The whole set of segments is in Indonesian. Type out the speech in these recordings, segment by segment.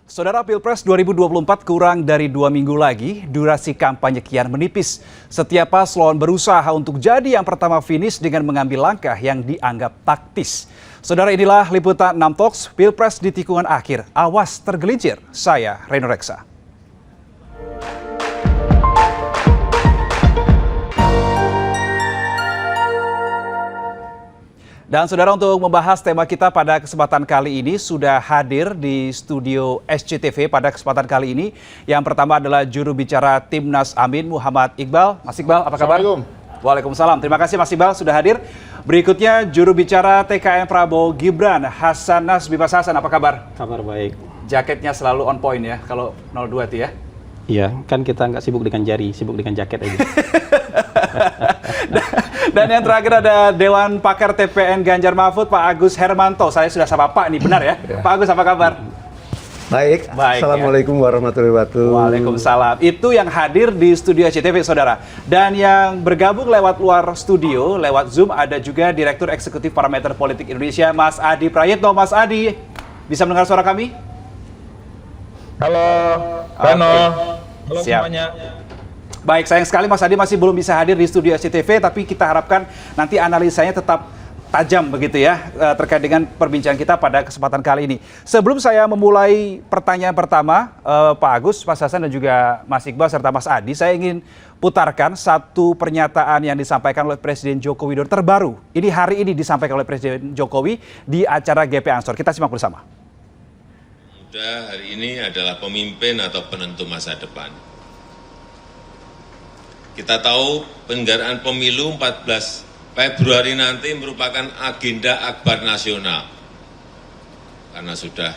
Saudara, Pilpres 2024 kurang dari 2 minggu lagi, durasi kampanye kian menipis. Setiap paslon berusaha untuk jadi yang pertama finish dengan mengambil langkah yang dianggap taktis. Saudara, inilah liputan 6 Talks Pilpres di tikungan akhir. Awas tergelincir. Saya Reno Reksa. Dan saudara, untuk membahas tema kita pada kesempatan kali ini sudah hadir di studio SCTV pada kesempatan kali ini. Yang pertama adalah juru bicara Timnas Amin, Muhammad Iqbal. Mas Iqbal, apa kabar? Assalamualaikum. Waalaikumsalam. Terima kasih Mas Iqbal sudah hadir. Berikutnya juru bicara TKN Prabowo Gibran, Hasan Nasbi. Mas Hasan, apa kabar? Kabar baik. Jaketnya selalu on point ya, kalau 02 itu ya? Iya, kan kita nggak sibuk dengan jari, sibuk dengan jaket aja. Dan yang terakhir ada Dewan Pakar TPN Ganjar Mahfud, Pak Agus Hermanto. Saya sudah sapa Pak nih, benar ya? Pak Agus, apa kabar? Baik. Assalamualaikum warahmatullahi wabarakatuh. Waalaikumsalam. Itu yang hadir di studio SCTV, saudara. Dan yang bergabung lewat luar studio, lewat Zoom, ada juga Direktur Eksekutif Parameter Politik Indonesia, Mas Adi Prayitno. Mas Adi, bisa mendengar suara kami? Halo, Reno. Halo Siap. semuanya. Baik, sayang sekali Mas Adi masih belum bisa hadir di studio SCTV, tapi kita harapkan nanti analisanya tetap tajam begitu ya, terkait dengan perbincangan kita pada kesempatan kali ini. Sebelum saya memulai pertanyaan pertama, Pak Agus, Mas Hasan dan juga Mas Iqbal serta Mas Adi, saya ingin putarkan satu pernyataan yang disampaikan oleh Presiden Joko Widodo terbaru. Ini hari ini disampaikan oleh Presiden Jokowi di acara GP Ansor. Kita simak bersama. Muda hari ini adalah pemimpin atau penentu masa depan. Kita tahu penyelenggaraan pemilu 14 Februari nanti merupakan agenda akbar nasional. Karena sudah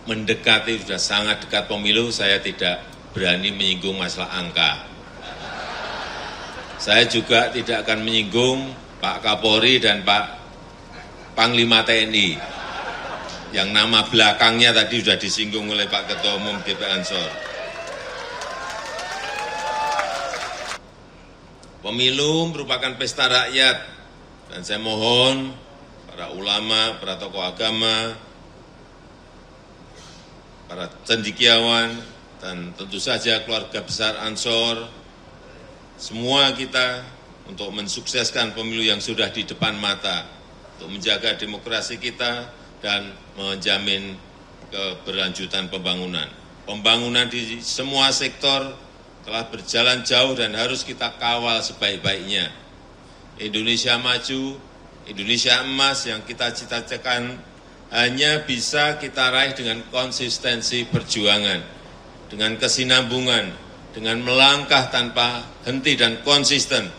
mendekati, sudah sangat dekat pemilu, saya tidak berani menyinggung masalah angka. Saya juga tidak akan menyinggung Pak Kapolri dan Pak Panglima TNI. Yang nama belakangnya tadi sudah disinggung oleh Pak Ketua Umum GP Ansor. Pemilu merupakan pesta rakyat, dan saya mohon para ulama, para tokoh agama, para cendekiawan, dan tentu saja keluarga besar Ansor, semua kita untuk mensukseskan pemilu yang sudah di depan mata, untuk menjaga demokrasi kita dan menjamin keberlanjutan pembangunan. Pembangunan di semua sektor telah berjalan jauh dan harus kita kawal sebaik-baiknya. Indonesia maju, Indonesia emas yang kita cita-citakan hanya bisa kita raih dengan konsistensi perjuangan, dengan kesinambungan, dengan melangkah tanpa henti dan konsisten.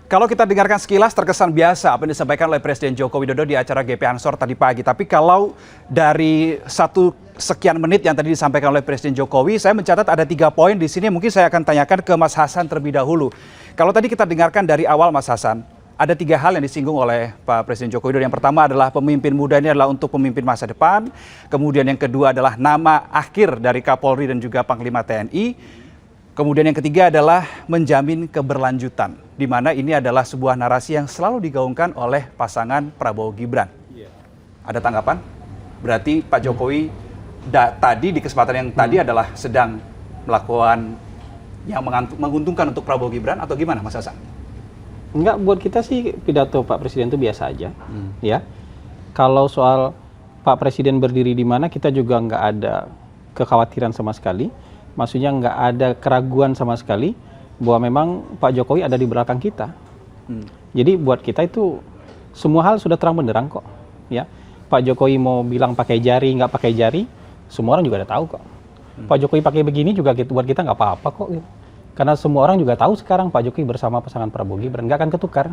Kalau kita dengarkan sekilas terkesan biasa apa yang disampaikan oleh Presiden Joko Widodo di acara GP Ansor tadi pagi. Tapi kalau dari sekian menit yang tadi disampaikan oleh Presiden Jokowi, saya mencatat ada 3 poin di sini. Mungkin saya akan tanyakan ke Mas Hasan terlebih dahulu. Kalau tadi kita dengarkan dari awal Mas Hasan, ada 3 hal yang disinggung oleh Pak Presiden Joko Widodo. Yang pertama adalah pemimpin muda ini adalah untuk pemimpin masa depan. Kemudian yang kedua adalah nama akhir dari Kapolri dan juga Panglima TNI. Kemudian yang ketiga adalah menjamin keberlanjutan, di mana ini adalah sebuah narasi yang selalu digaungkan oleh pasangan Prabowo Gibran. Ada tanggapan? Berarti Pak Jokowi tadi di kesempatan yang tadi adalah sedang melakukan yang menguntungkan untuk Prabowo Gibran atau gimana Mas Hasan? Enggak, buat kita sih pidato Pak Presiden itu biasa aja. Ya, kalau soal Pak Presiden berdiri di mana, kita juga nggak ada kekhawatiran sama sekali. Maksudnya nggak ada keraguan sama sekali bahwa memang Pak Jokowi ada di belakang kita. Jadi buat kita itu semua hal sudah terang benderang kok. Ya, Pak Jokowi mau bilang pakai jari nggak pakai jari, semua orang juga udah tahu kok. Pak Jokowi pakai begini juga gitu, buat kita nggak apa-apa kok. Gitu. Karena semua orang juga tahu sekarang Pak Jokowi bersama pasangan Prabowo Gibran, nggak akan ketukar.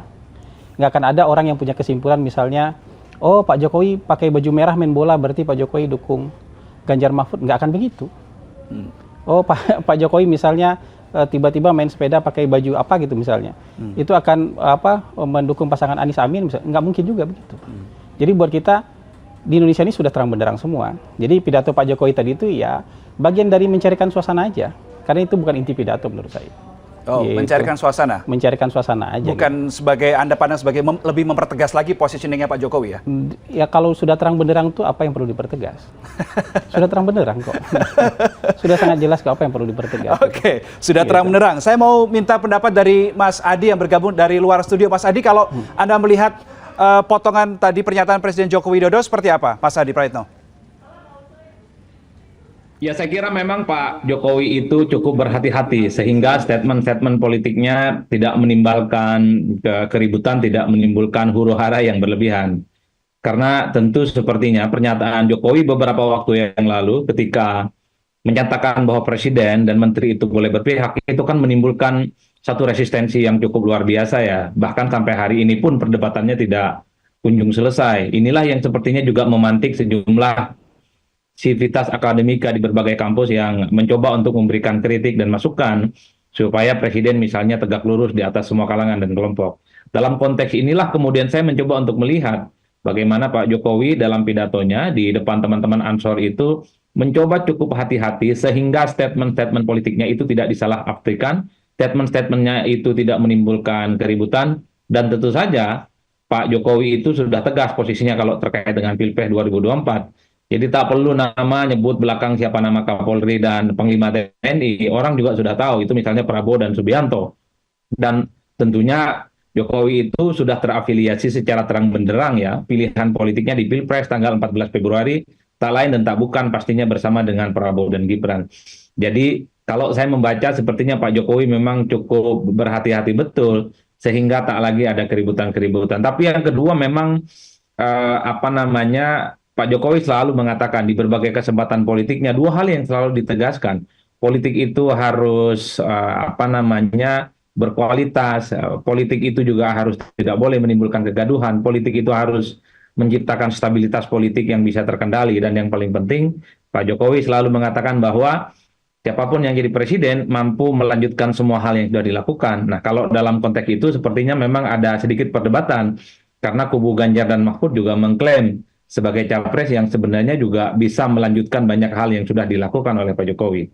Nggak akan ada orang yang punya kesimpulan misalnya, oh Pak Jokowi pakai baju merah main bola berarti Pak Jokowi dukung Ganjar Mahfud, nggak akan begitu. Oh Pak Jokowi misalnya tiba-tiba main sepeda pakai baju apa gitu misalnya, itu akan mendukung pasangan Anies Amin, misalnya. Nggak mungkin juga begitu. Jadi buat kita di Indonesia ini sudah terang benderang semua. Jadi pidato Pak Jokowi tadi itu ya bagian dari mencarikan suasana aja, karena itu bukan inti pidato menurut saya. Oh, Gitu. mencarikan suasana? Mencarikan suasana aja. Bukan sebagai, Anda pandang sebagai lebih mempertegas lagi positioningnya Pak Jokowi ya? Ya kalau sudah terang benderang tuh apa yang perlu dipertegas? Sudah terang benderang kok. Sudah sangat jelas kok apa yang perlu dipertegas. Oke, sudah terang benderang. Saya mau minta pendapat dari Mas Adi yang bergabung dari luar studio. Mas Adi, kalau Anda melihat potongan tadi pernyataan Presiden Joko Widodo seperti apa, Mas Adi Praitno? Ya, saya kira memang Pak Jokowi itu cukup berhati-hati sehingga statement-statement politiknya tidak menimbulkan keributan, tidak menimbulkan huru-hara yang berlebihan. Karena tentu sepertinya pernyataan Jokowi beberapa waktu yang lalu ketika menyatakan bahwa presiden dan menteri itu boleh berpihak, itu kan menimbulkan satu resistensi yang cukup luar biasa ya. Bahkan sampai hari ini pun perdebatannya tidak kunjung selesai. Inilah yang sepertinya juga memantik sejumlah sivitas akademika di berbagai kampus yang mencoba untuk memberikan kritik dan masukan supaya presiden misalnya tegak lurus di atas semua kalangan dan kelompok. Dalam konteks inilah kemudian saya mencoba untuk melihat bagaimana Pak Jokowi dalam pidatonya di depan teman-teman Ansor itu mencoba cukup hati-hati sehingga statement-statement politiknya itu tidak disalah-artikan, statement-statementnya itu tidak menimbulkan keributan, dan tentu saja Pak Jokowi itu sudah tegas posisinya kalau terkait dengan Pilpres 2024. Jadi tak perlu nama nyebut belakang siapa nama Kapolri dan Panglima TNI, orang juga sudah tahu itu misalnya Prabowo dan Subianto. Dan tentunya Jokowi itu sudah terafiliasi secara terang benderang ya, pilihan politiknya di Pilpres tanggal 14 Februari, tak lain dan tak bukan pastinya bersama dengan Prabowo dan Gibran. Jadi kalau saya membaca sepertinya Pak Jokowi memang cukup berhati-hati betul, sehingga tak lagi ada keributan-keributan. Tapi yang kedua memang Pak Jokowi selalu mengatakan di berbagai kesempatan politiknya dua hal yang selalu ditegaskan. Politik itu harus berkualitas, politik itu juga harus tidak boleh menimbulkan kegaduhan, politik itu harus menciptakan stabilitas politik yang bisa terkendali, dan yang paling penting Pak Jokowi selalu mengatakan bahwa siapapun yang jadi presiden mampu melanjutkan semua hal yang sudah dilakukan. Nah, kalau dalam konteks itu sepertinya memang ada sedikit perdebatan karena kubu Ganjar dan Mahfud juga mengklaim sebagai capres yang sebenarnya juga bisa melanjutkan banyak hal yang sudah dilakukan oleh Pak Jokowi.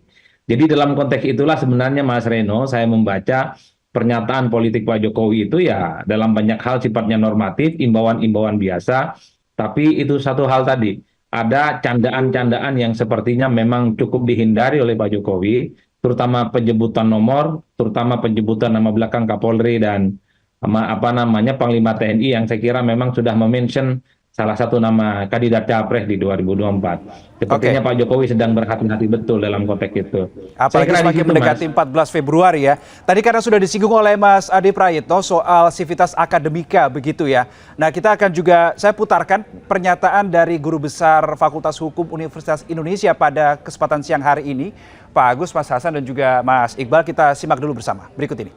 Jadi dalam konteks itulah sebenarnya Mas Reno, saya membaca pernyataan politik Pak Jokowi itu ya dalam banyak hal sifatnya normatif, imbauan-imbauan biasa, tapi itu satu hal tadi, ada candaan-candaan yang sepertinya memang cukup dihindari oleh Pak Jokowi, terutama penyebutan nomor, terutama penyebutan nama belakang Kapolri dan Panglima TNI yang saya kira memang sudah mention salah satu nama kandidat capres di 2024. Sepertinya Pak Jokowi sedang berhati-hati betul dalam konteks itu. Apalagi semakin mendekati 14 Februari ya. Tadi karena sudah disinggung oleh Mas Adi Praitno soal sivitas akademika begitu ya. Nah, kita akan juga, saya putarkan pernyataan dari Guru Besar Fakultas Hukum Universitas Indonesia pada kesempatan siang hari ini, Pak Agus, Mas Hasan dan juga Mas Iqbal. Kita simak dulu bersama. Berikut ini.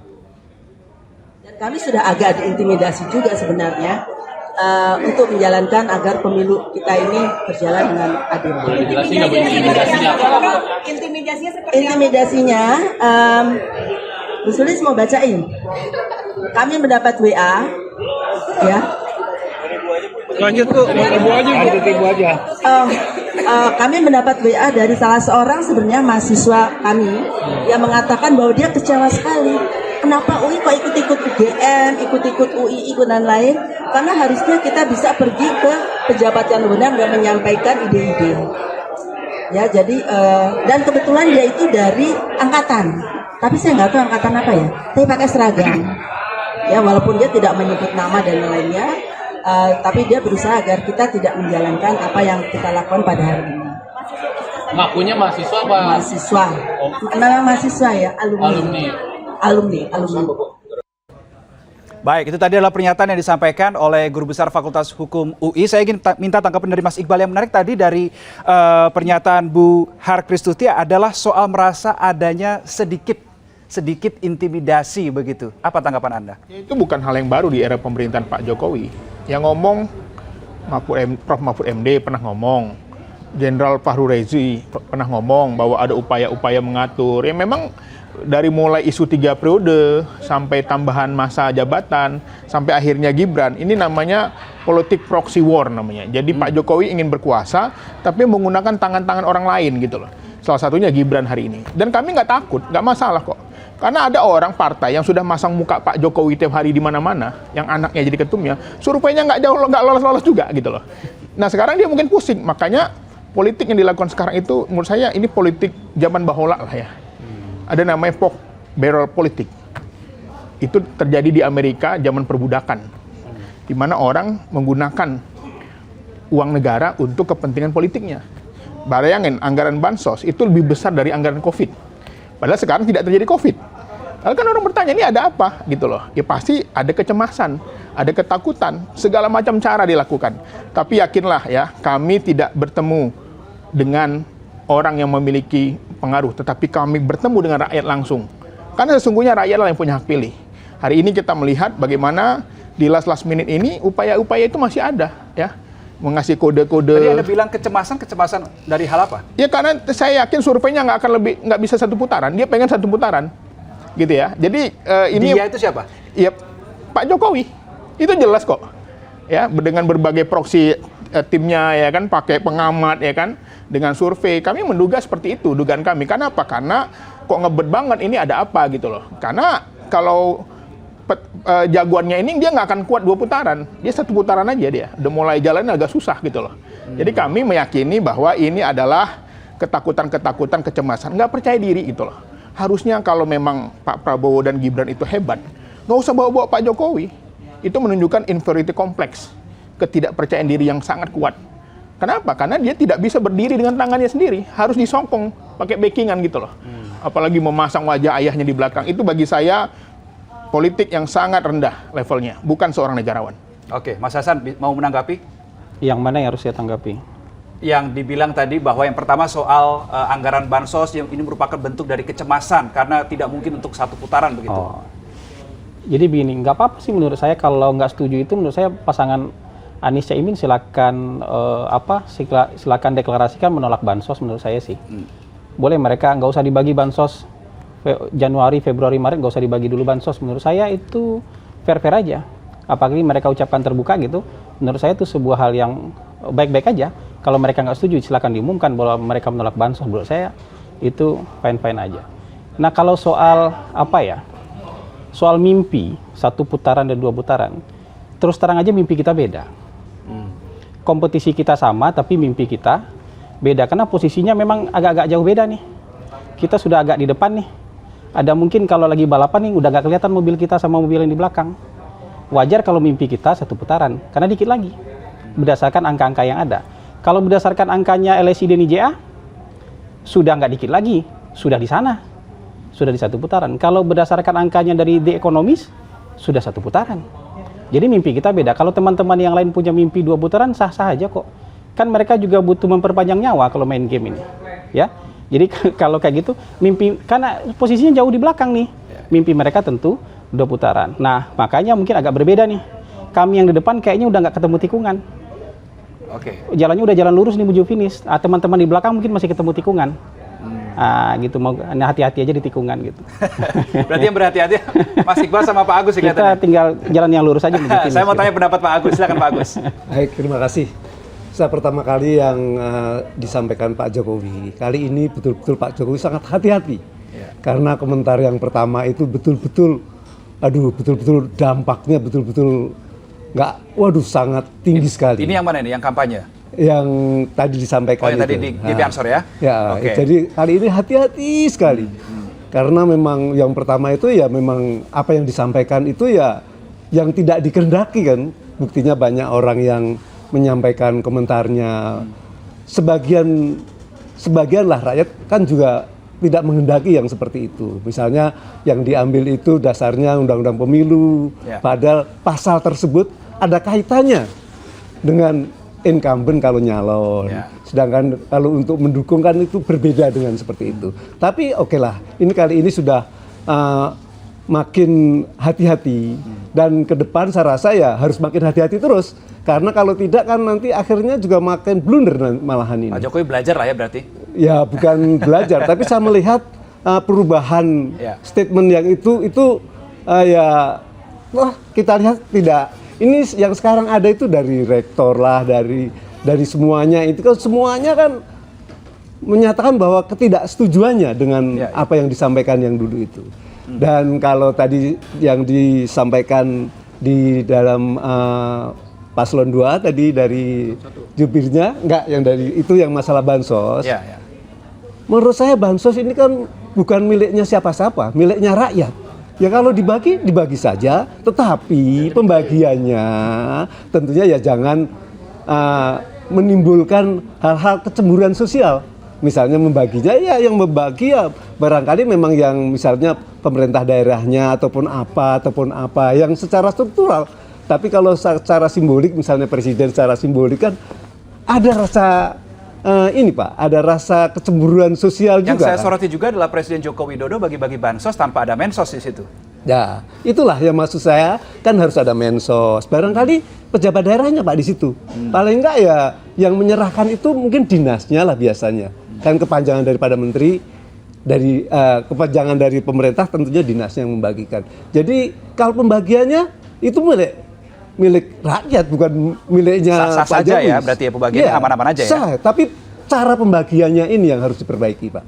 Dan kami sudah agak diintimidasi juga sebenarnya untuk menjalankan agar pemilu kita ini berjalan dengan adil. Intimidasinya, Bu Sulis mau bacain. Kami mendapat WA, ya. Lanjut Bu, ibu aja. Kami mendapat WA dari salah seorang sebenarnya mahasiswa kami yang mengatakan bahwa dia kecewa sekali. Kenapa UI kok ikut-ikut UGM, ikut-ikut UI, ikut dan lain? Karena harusnya kita bisa pergi ke pejabat yang benar dan menyampaikan ide-ide. Ya, jadi dan kebetulan dia itu dari angkatan. Tapi saya nggak tahu angkatan apa ya. Tapi pakai seragam. Ya, walaupun dia tidak menyebut nama dan lainnya, tapi dia berusaha agar kita tidak menjalankan apa yang kita lakukan pada hari ini. Ngakunya mahasiswa apa? Mahasiswa. Memang mahasiswa ya, alumni. Baik, itu tadi adalah pernyataan yang disampaikan oleh Guru Besar Fakultas Hukum UI. Saya ingin minta tanggapan dari Mas Iqbal. Yang menarik tadi dari pernyataan Bu Har Kristuti adalah soal merasa adanya sedikit intimidasi begitu. Apa tanggapan Anda? Itu bukan hal yang baru di era pemerintahan Pak Jokowi. Yang ngomong Prof. Mahfud MD pernah ngomong, Jenderal Fahru Rezi pernah ngomong bahwa ada upaya-upaya mengatur. Ya memang dari mulai isu 3 periode sampai tambahan masa jabatan sampai akhirnya Gibran, ini namanya politik proxy war namanya. Jadi Pak Jokowi ingin berkuasa tapi menggunakan tangan-tangan orang lain gitu loh. Salah satunya Gibran hari ini. Dan kami nggak takut, nggak masalah kok. Karena ada orang partai yang sudah masang muka Pak Jokowi tiap hari di mana-mana, yang anaknya jadi ketumnya, surveinya nggak lolos-lolos juga gitu loh. Nah sekarang dia mungkin pusing, makanya politik yang dilakukan sekarang itu menurut saya ini politik zaman bahola lah ya. Ada namanya pork barrel politik. Itu terjadi di Amerika zaman perbudakan, di mana orang menggunakan uang negara untuk kepentingan politiknya. Bayangin, anggaran bansos itu lebih besar dari anggaran COVID. Padahal sekarang tidak terjadi COVID. Lalu kan orang bertanya, ini ada apa? Gitu loh. Ya pasti ada kecemasan, ada ketakutan, segala macam cara dilakukan. Tapi yakinlah ya, kami tidak bertemu dengan orang yang memiliki pengaruh, tetapi kami bertemu dengan rakyat langsung. Karena sesungguhnya rakyatlah yang punya hak pilih. Hari ini kita melihat bagaimana di last minute ini upaya-upaya itu masih ada ya. Mengasih kode-kode. Tadi Anda bilang kecemasan dari hal apa? Ya karena saya yakin surveinya nggak bisa satu putaran, dia pengen satu putaran, gitu ya. Jadi ini. Dia itu siapa? Ya Pak Jokowi, itu jelas kok. Ya dengan berbagai proxy timnya ya kan, pakai pengamat ya kan, dengan survei kami menduga seperti itu dugaan kami. Karena apa? Karena kok ngebet banget ini ada apa gitu loh. Karena kalau jagoannya ini dia nggak akan kuat 2 putaran, dia 1 putaran aja dia. Udah mulai jalan agak susah gitu loh. Jadi kami meyakini bahwa ini adalah ketakutan, kecemasan, nggak percaya diri gitu loh. Harusnya kalau memang Pak Prabowo dan Gibran itu hebat, nggak usah bawa-bawa Pak Jokowi. Itu menunjukkan inferiority complex, ketidakpercayaan diri yang sangat kuat. Kenapa? Karena dia tidak bisa berdiri dengan tangannya sendiri, harus disokong pakai backingan gitu loh. Apalagi memasang wajah ayahnya di belakang, itu bagi saya politik yang sangat rendah levelnya, bukan seorang negarawan. Oke, Mas Hasan mau menanggapi? Yang mana yang harus saya tanggapi? Yang dibilang tadi bahwa yang pertama soal anggaran bansos yang ini merupakan bentuk dari kecemasan karena tidak mungkin untuk 1 putaran begitu. Jadi begini, nggak apa-apa sih menurut saya kalau nggak setuju itu, menurut saya pasangan Anies Caimin silakan silakan deklarasikan menolak bansos menurut saya sih. Boleh mereka nggak usah dibagi bansos. Januari, Februari, Maret nggak usah dibagi dulu bansos. Menurut saya itu fair-fair aja. Apalagi mereka ucapkan terbuka gitu. Menurut saya itu sebuah hal yang baik-baik aja. Kalau mereka nggak setuju, silakan diumumkan bahwa mereka menolak bansos. Menurut saya itu fine-fine aja. Nah kalau soal soal mimpi 1 putaran dan 2 putaran, terus terang aja mimpi kita beda. Kompetisi kita sama, tapi mimpi kita beda. Karena posisinya memang agak-agak jauh beda nih. Kita sudah agak di depan nih. Ada mungkin kalau lagi balapan nih udah gak kelihatan mobil kita sama mobil yang di belakang. Wajar kalau mimpi kita 1 putaran, karena dikit lagi. Berdasarkan angka-angka yang ada. Kalau berdasarkan angkanya LSI dan IJA, sudah nggak dikit lagi, sudah di sana. Sudah di 1 putaran. Kalau berdasarkan angkanya dari The Economist, sudah 1 putaran. Jadi mimpi kita beda. Kalau teman-teman yang lain punya mimpi 2 putaran, sah-sah aja kok. Kan mereka juga butuh memperpanjang nyawa kalau main game ini. Ya. Jadi kalau kayak gitu, mimpi, karena posisinya jauh di belakang nih, mimpi mereka tentu 2 putaran. Nah, makanya mungkin agak berbeda nih. Kami yang di depan kayaknya udah nggak ketemu tikungan. Jalannya udah jalan lurus nih menuju finish. Teman-teman di belakang mungkin masih ketemu tikungan. Gitu, mau hati-hati aja di tikungan gitu. Berarti yang berhati-hati Mas Iqbal sama Pak Agus. Kita tinggal jalan yang lurus aja menuju finish. Saya mau tanya pendapat Pak Agus, silakan Pak Agus. Baik, terima kasih. Saya pertama kali yang disampaikan Pak Jokowi, kali ini betul-betul Pak Jokowi sangat hati-hati. Karena komentar yang pertama itu betul-betul dampaknya betul-betul sangat tinggi sekali. Ini yang mana ini, yang kampanye? Yang tadi disampaikan yang tadi di GP Ansor ya? Ya, jadi kali ini hati-hati sekali. Karena memang yang pertama itu ya memang apa yang disampaikan itu ya yang tidak dikehendaki kan. Buktinya banyak orang yang menyampaikan komentarnya, sebagian lah rakyat kan juga tidak menghendaki yang seperti itu. Misalnya yang diambil itu dasarnya undang-undang pemilu, padahal pasal tersebut ada kaitannya dengan incumbent kalau nyalon. Sedangkan kalau untuk mendukung kan itu berbeda dengan seperti itu. Tapi oke lah, ini kali ini sudah makin hati-hati, dan ke depan saya rasa ya harus makin hati-hati terus, karena kalau tidak kan nanti akhirnya juga makin blunder malahan ini. Pak Jokowi belajar lah ya berarti? Ya bukan belajar, tapi saya melihat perubahan statement yang itu kita lihat tidak. Ini yang sekarang ada itu dari rektor lah, dari semuanya itu kan semuanya kan menyatakan bahwa ketidaksetujuannya dengan apa yang disampaikan yang dulu itu. Dan kalau tadi yang disampaikan di dalam paslon 2 tadi dari jubirnya, enggak, yang dari itu yang masalah bansos. Ya, ya. Menurut saya bansos ini kan bukan miliknya siapa-siapa, miliknya rakyat. Ya kalau dibagi, dibagi saja, tetapi pembagiannya tentunya ya jangan menimbulkan hal-hal kecemburuan sosial. Misalnya membaginya, ya yang membagi ya barangkali memang yang misalnya pemerintah daerahnya ataupun apa yang secara struktural. Tapi kalau secara simbolik, misalnya presiden secara simbolik kan ada rasa ini Pak, ada rasa kecemburuan sosial Yang juga. saya soroti juga adalah Presiden Joko Widodo bagi-bagi bansos tanpa ada mensos di situ. Ya, itulah yang maksud saya, kan harus ada mensos. Barangkali pejabat daerahnya Pak di situ. Paling enggak ya yang menyerahkan itu mungkin dinasnya lah biasanya. Kan kepanjangan daripada menteri, dari kepanjangan dari pemerintah tentunya dinasnya yang membagikan. Jadi kalau pembagiannya itu milik rakyat, bukan miliknya Sah-sah Pak saja Jokowi. ya, berarti ya pembagiannya aman-aman aja ya? Sah, tapi cara pembagiannya ini yang harus diperbaiki Pak.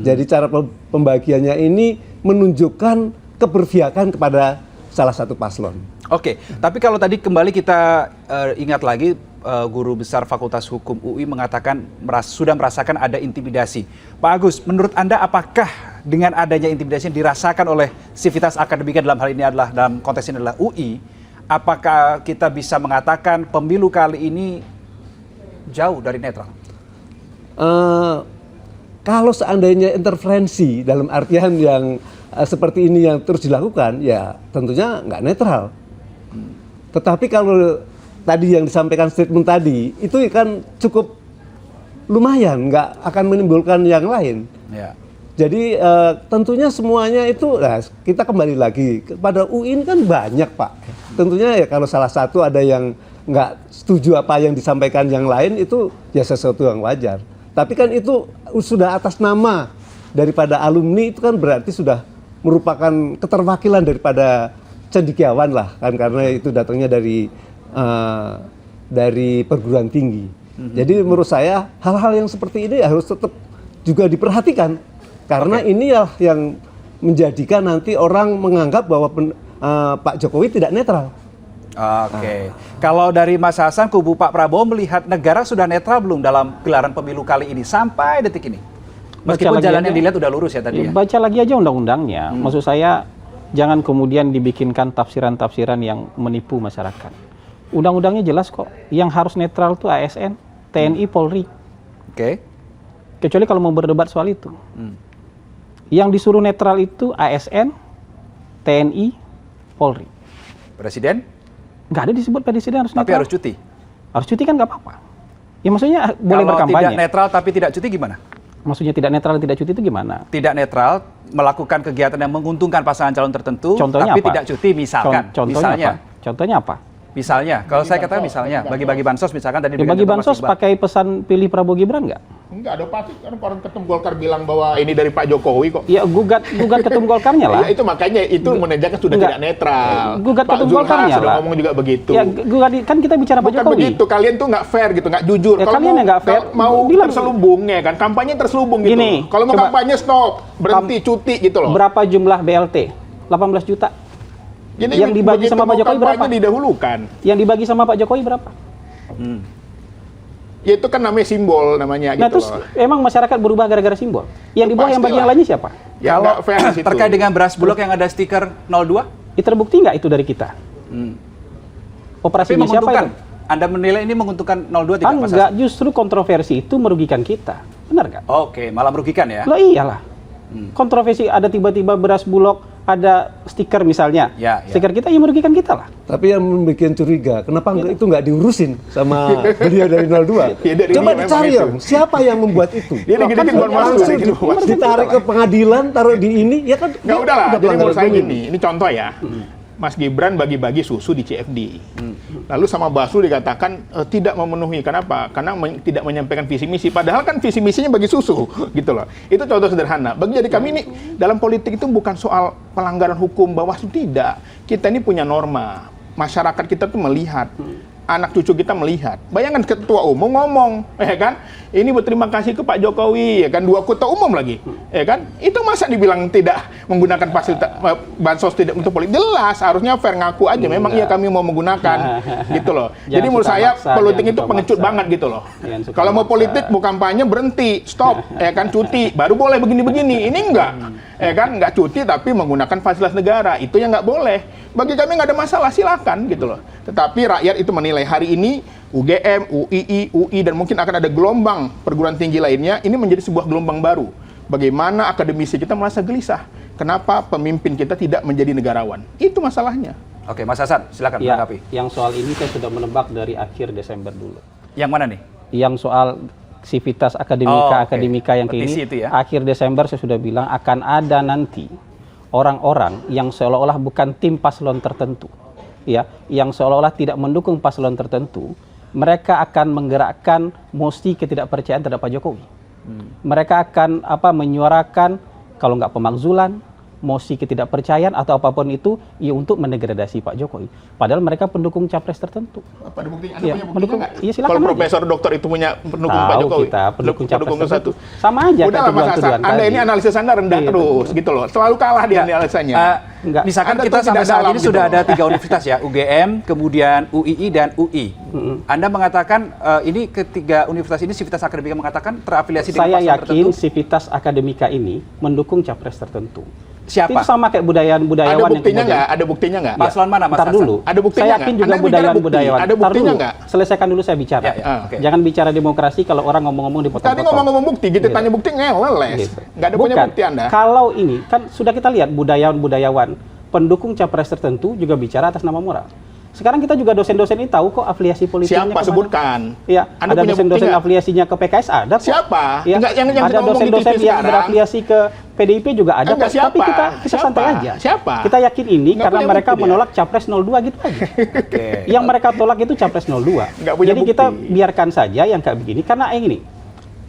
Jadi cara pembagiannya ini menunjukkan keberpihakan kepada salah satu paslon. Oke, tapi kalau tadi kembali kita ingat lagi, Guru Besar Fakultas Hukum UI mengatakan sudah merasakan ada intimidasi. Pak Agus, menurut Anda apakah dengan adanya intimidasi yang dirasakan oleh sivitas akademika dalam hal ini adalah, dalam konteks ini adalah UI, apakah kita bisa mengatakan pemilu kali ini jauh dari netral? Kalau seandainya interferensi dalam artian yang seperti ini yang terus dilakukan, ya tentunya nggak netral. Tetapi kalau tadi yang disampaikan statement tadi, itu kan cukup lumayan, nggak akan menimbulkan yang lain. Ya. Jadi tentunya semuanya itu, nah, kita kembali lagi kepada UI ini kan banyak Pak. Tentunya ya kalau salah satu ada yang nggak setuju apa yang disampaikan yang lain, itu ya sesuatu yang wajar. Tapi kan itu sudah atas nama daripada alumni, itu kan berarti sudah merupakan keterwakilan daripada cendekiawan lah kan, karena itu datangnya dari perguruan tinggi. Jadi menurut saya hal-hal yang seperti ini harus tetap juga diperhatikan, karena ini yang menjadikan nanti orang menganggap bahwa Pak Jokowi tidak netral. Oke. Kalau dari Mas Hasan, kubu Pak Prabowo melihat negara sudah netral belum dalam gelaran pemilu kali ini sampai detik ini? Meskipun jalannya dilihat udah lurus ya tadi ya. Baca lagi aja undang-undangnya. Maksud saya jangan kemudian dibikinkan tafsiran-tafsiran yang menipu masyarakat. Undang-undangnya jelas kok. Yang harus netral itu ASN, TNI, Polri. Oke. Kecuali kalau mau berdebat soal itu. Yang disuruh netral itu ASN, TNI, Polri. Presiden? Nggak ada disebut presiden harus netral. Tapi harus cuti? Harus cuti kan nggak apa-apa. Ya maksudnya boleh berkampanye. Kalau tidak netral tapi tidak cuti gimana? Maksudnya tidak netral dan tidak cuti itu gimana? Tidak netral, melakukan kegiatan yang menguntungkan pasangan calon tertentu, Contohnya tapi apa? tidak cuti misalkan. Contohnya apa? Contohnya apa? Misalnya, kalau saya katakan misalnya, bagi-bagi bansos misalkan tadi. Bagi bansos pakai pesan pilih Prabowo Gibran nggak? Enggak, ada pasti kan orang ketum Golkar bilang bahwa ini dari Pak Jokowi kok. Ya gugat ketum Golkarnya lah. Ya, itu makanya itu menandakan sudah tidak netral. Gugat Pak ketum Zulhas Golkarnya sudah lah. ngomong juga begitu. Ya gugat, kan kita bicara Pak Bukan Jokowi. begitu, kalian tuh nggak fair gitu, nggak jujur. Ya, Kalau kalian yang nggak fair, mau bilang. terselubung ya kan, kampanye terselubung gitu. Gini, Kalau mau coba. kampanye stop, berhenti, cuti gitu loh. Berapa jumlah BLT? 18 juta. Jadi yang dibagi begitu sama Pak mau Jokowi berapa? kampanye didahulukan. Yang dibagi sama Pak Jokowi berapa? Ya itu kan namanya simbol namanya Nah gitu terus loh. emang masyarakat berubah gara-gara simbol? Yang di bawah yang bagi yang lainnya siapa? Ya nggak fair di situ. Terkait dengan beras bulog yang ada stiker 02? Itu terbukti nggak itu dari kita? Tapi Operasinya siapa menguntungkan. itu? Anda menilai ini menguntungkan 02 tidak, Mas Enggak, Hasan? justru kontroversi itu merugikan kita. Benar nggak? Oke, malah merugikan ya? Loh iyalah. Kontroversi ada tiba-tiba beras bulog, ada stiker misalnya. Ya. Stiker kita yang merugikan kita lah. Tapi yang membuat curiga, kenapa itu nggak diurusin sama beliau dari 02? Ya, dari Coba dia dicari memang dong, siapa yang membuat itu? Dia digede-gede bukan Langsung masuk. ditarik ke pengadilan, taruh di ini, ya kan? Nggak udah lah, udah jadi menurut saya pelanggaran gini, ini contoh ya. Mas Gibran bagi-bagi susu di CFD. Lalu sama Basuh dikatakan tidak memenuhi. Kenapa? Karena tidak menyampaikan visi misi. Padahal kan visi misinya bagi susu, gitu loh. Itu contoh sederhana. Bagi jadi kami ini dalam politik itu bukan soal pelanggaran hukum, Bawaslu tidak. Kita ini punya norma. Masyarakat kita tuh melihat. Anak cucu kita melihat. Bayangkan ketua umum ngomong, ya kan? ini berterima kasih ke Pak Jokowi, ya kan, 2 ketua umum lagi, ya kan, itu masa dibilang tidak menggunakan fasilitas bansos tidak untuk politik, jelas harusnya fair ngaku aja, memang iya kami mau menggunakan, gitu loh. Jadi menurut saya politik itu pengecut banget gitu loh. Kalau mau politik mau kampanye berhenti, stop, ya kan, cuti, baru boleh begini-begini, ini enggak. Ya kan, nggak cuti tapi menggunakan fasilitas negara, itu yang nggak boleh. Bagi kami nggak ada masalah, silakan gitu loh. Tetapi rakyat itu menilai hari ini UGM, UII, UI dan mungkin akan ada gelombang perguruan tinggi lainnya, ini menjadi sebuah gelombang baru. Bagaimana akademisi kita merasa gelisah, kenapa pemimpin kita tidak menjadi negarawan? Itu masalahnya. Oke, Mas Hasan, silakan Ya, menanggapi. yang soal ini saya sudah menebak dari akhir Desember dulu. Yang mana nih? Yang soal sivitas akademika yang kayak Petisi ini, itu ya? akhir Desember saya sudah bilang akan ada nanti orang-orang yang seolah-olah bukan tim paslon tertentu, ya, yang seolah-olah tidak mendukung paslon tertentu, mereka akan menggerakkan mosi ketidakpercayaan terhadap Pak Jokowi. Mereka akan menyuarakan kalau nggak pemakzulan, mosi ketidakpercayaan atau apapun itu, ya untuk mendegradasi Pak Jokowi. Padahal mereka pendukung capres tertentu. Apa ada buktinya? Iya, Punya pendukung. buktinya nggak? Iya, silakan Kalau aja. profesor doktor itu punya pendukung Pak Tahu Jokowi. kita pendukung capres Pendukung tertentu. satu. Sama aja Udah lah Mas Hasan, Anda ini analisis Anda rendah Iya, terus gitu loh. Selalu kalah di analisanya. Enggak. Misalkan Anda kita tuh sampai tidak saat dalam ini gitu sudah loh. ada 3 universitas ya, UGM, kemudian UII dan UI. Anda mengatakan ini ketiga universitas ini Sivitas Akademika mengatakan terafiliasi dengan Saya paslon yakin tertentu. Sivitas Akademika ini mendukung capres tertentu. Siapa? Itu sama kayak Ada budayawan buktinya yang nggak? Ada buktinya nggak? Paslon mana, Mas Ntar Hasan? dulu. Ada buktinya Saya yakin nggak? juga Anda bicara bukti. budayawan. Ada Ntar buktinya dulu. nggak? Selesaikan dulu saya bicara. Ya, ya, oke. Jangan bicara demokrasi kalau orang ngomong-ngomong dipotong-potong. Tadi ngomong-ngomong bukti, kita Gitu. tanya bukti ngeles. Gitu. Nggak ada punya Bukan. bukti Anda. Kalau ini kan sudah kita lihat budayawan pendukung capres tertentu juga bicara atas nama moral. Sekarang kita juga dosen-dosen ini tahu kok afiliasi politiknya Siapa? kemana. Sebutkan. Iya, Anda ada punya bukti dosen-dosen nggak? afiliasinya ke PKS ada kok. Siapa? Ya, Enggak, yang ada kita ngomong di dosen-dosen TV yang sekarang. berafiliasi ke PDIP juga ada Enggak, kok. Tapi siapa? kita santai Siapa? aja. Siapa? Kita yakin ini Nggak karena punya mereka bukti dia. menolak capres 02 gitu aja. Yang mereka tolak itu capres 02. Nggak punya Jadi bukti. kita biarkan saja yang kayak begini karena yang ini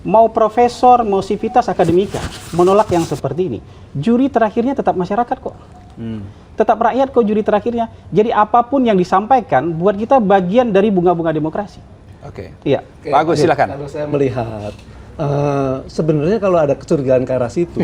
mau profesor, mau Sivitas Akademika menolak yang seperti ini. Juri terakhirnya tetap masyarakat kok. Tetap rakyat kok juri terakhirnya. Jadi apapun yang disampaikan buat kita bagian dari bunga-bunga demokrasi. Oke. Iya. Pak Agus, silakan. Kalau saya melihat sebenarnya kalau ada kecurigaan ke arah situ,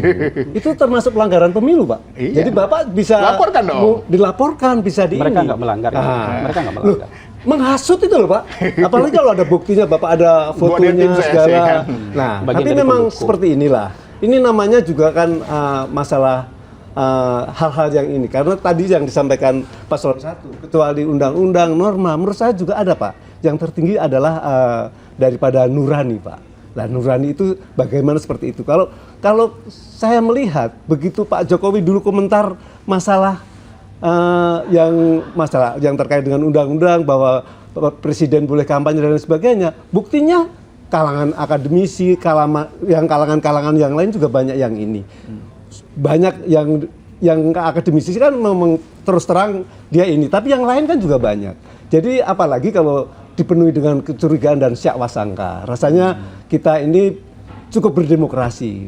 itu termasuk pelanggaran pemilu, Pak. Iya. Jadi Bapak bisa Laporkan dong. Dilaporkan, bisa di Mereka ini. nggak melanggar. Ya. Ah. Mereka nggak Loh, melanggar. menghasut itu loh, Pak. Apalagi kalau ada buktinya, Bapak ada Buat dia tim fotonya saya, segala. kan. Nah, Bagian tapi dari memang pendukung. seperti inilah. Ini namanya juga kan masalah hal-hal yang ini. Karena tadi yang disampaikan Paslon 1, kecuali undang-undang, norma, menurut saya juga ada, Pak. Yang tertinggi adalah daripada nurani, Pak. Nah, nurani itu bagaimana seperti itu? Kalau saya melihat begitu Pak Jokowi dulu komentar masalah yang terkait dengan undang-undang bahwa presiden boleh kampanye dan sebagainya, buktinya kalangan akademisi, kalangan-kalangan yang lain juga banyak yang ini. Banyak yang akademisi kan memang terus terang dia ini, tapi yang lain kan juga banyak. Jadi apalagi kalau dipenuhi dengan kecurigaan dan syakwasangka, rasanya kita ini cukup berdemokrasi.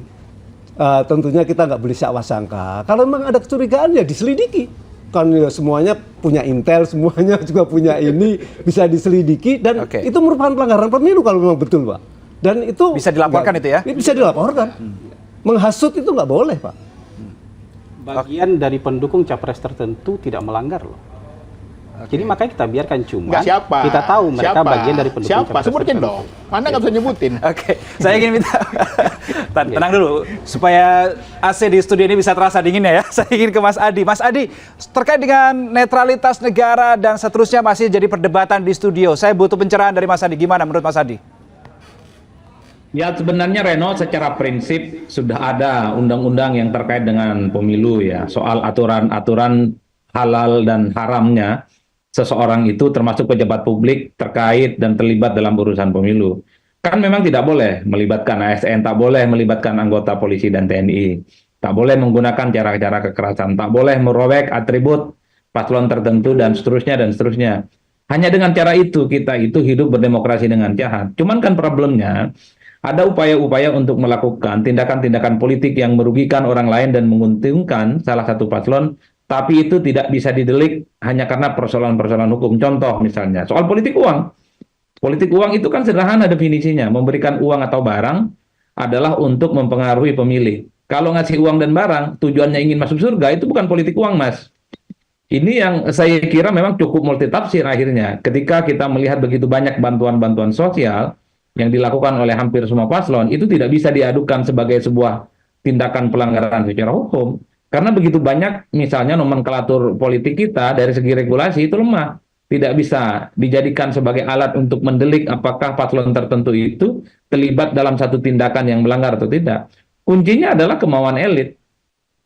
Tentunya kita nggak boleh syakwasangka. Kalau memang ada kecurigaan ya diselidiki. Kan ya semuanya punya intel, semuanya juga punya ini, bisa diselidiki dan Oke. itu merupakan pelanggaran pemilu kalau memang betul, Pak. Dan itu Bisa dilaporkan itu ya? Bisa dilaporkan. Menghasut itu nggak boleh, Pak. Bagian dari pendukung capres tertentu tidak melanggar loh. Jadi makanya kita biarkan cuma Nggak, siapa? kita tahu mereka Siapa? bagian dari pendukung Siapa? capres Sebutin tertentu. dong. Anda nggak bisa nyebutin. Oke, saya ingin minta tenang dulu supaya AC di studio ini bisa terasa dinginnya ya. Saya ingin ke Mas Adi. Mas Adi, terkait dengan netralitas negara dan seterusnya masih jadi perdebatan di studio. Saya butuh pencerahan dari Mas Adi. Gimana menurut Mas Adi? Ya sebenarnya Reno secara prinsip sudah ada undang-undang yang terkait dengan pemilu ya. Soal aturan-aturan halal dan haramnya seseorang itu termasuk pejabat publik terkait dan terlibat dalam urusan pemilu. Kan memang tidak boleh melibatkan ASN, tak boleh melibatkan anggota polisi dan TNI, tak boleh menggunakan cara-cara kekerasan, tak boleh merobek atribut paslon tertentu dan seterusnya dan seterusnya. Hanya dengan cara itu kita itu hidup berdemokrasi dengan jahat. Cuman kan problemnya ada upaya-upaya untuk melakukan tindakan-tindakan politik yang merugikan orang lain dan menguntungkan salah satu paslon, tapi itu tidak bisa didelik hanya karena persoalan-persoalan hukum. Contoh misalnya soal politik uang. Politik uang itu kan sederhana definisinya, memberikan uang atau barang adalah untuk mempengaruhi pemilih. Kalau ngasih uang dan barang, tujuannya ingin masuk surga, itu bukan politik uang, Mas. Ini yang saya kira memang cukup multitafsir akhirnya. Ketika kita melihat begitu banyak bantuan-bantuan sosial yang dilakukan oleh hampir semua paslon, itu tidak bisa diadukan sebagai sebuah tindakan pelanggaran secara hukum. Karena begitu banyak misalnya nomenklatur politik kita dari segi regulasi itu lemah. Tidak bisa dijadikan sebagai alat untuk mendelik apakah paslon tertentu itu terlibat dalam satu tindakan yang melanggar atau tidak. Kuncinya adalah kemauan elit.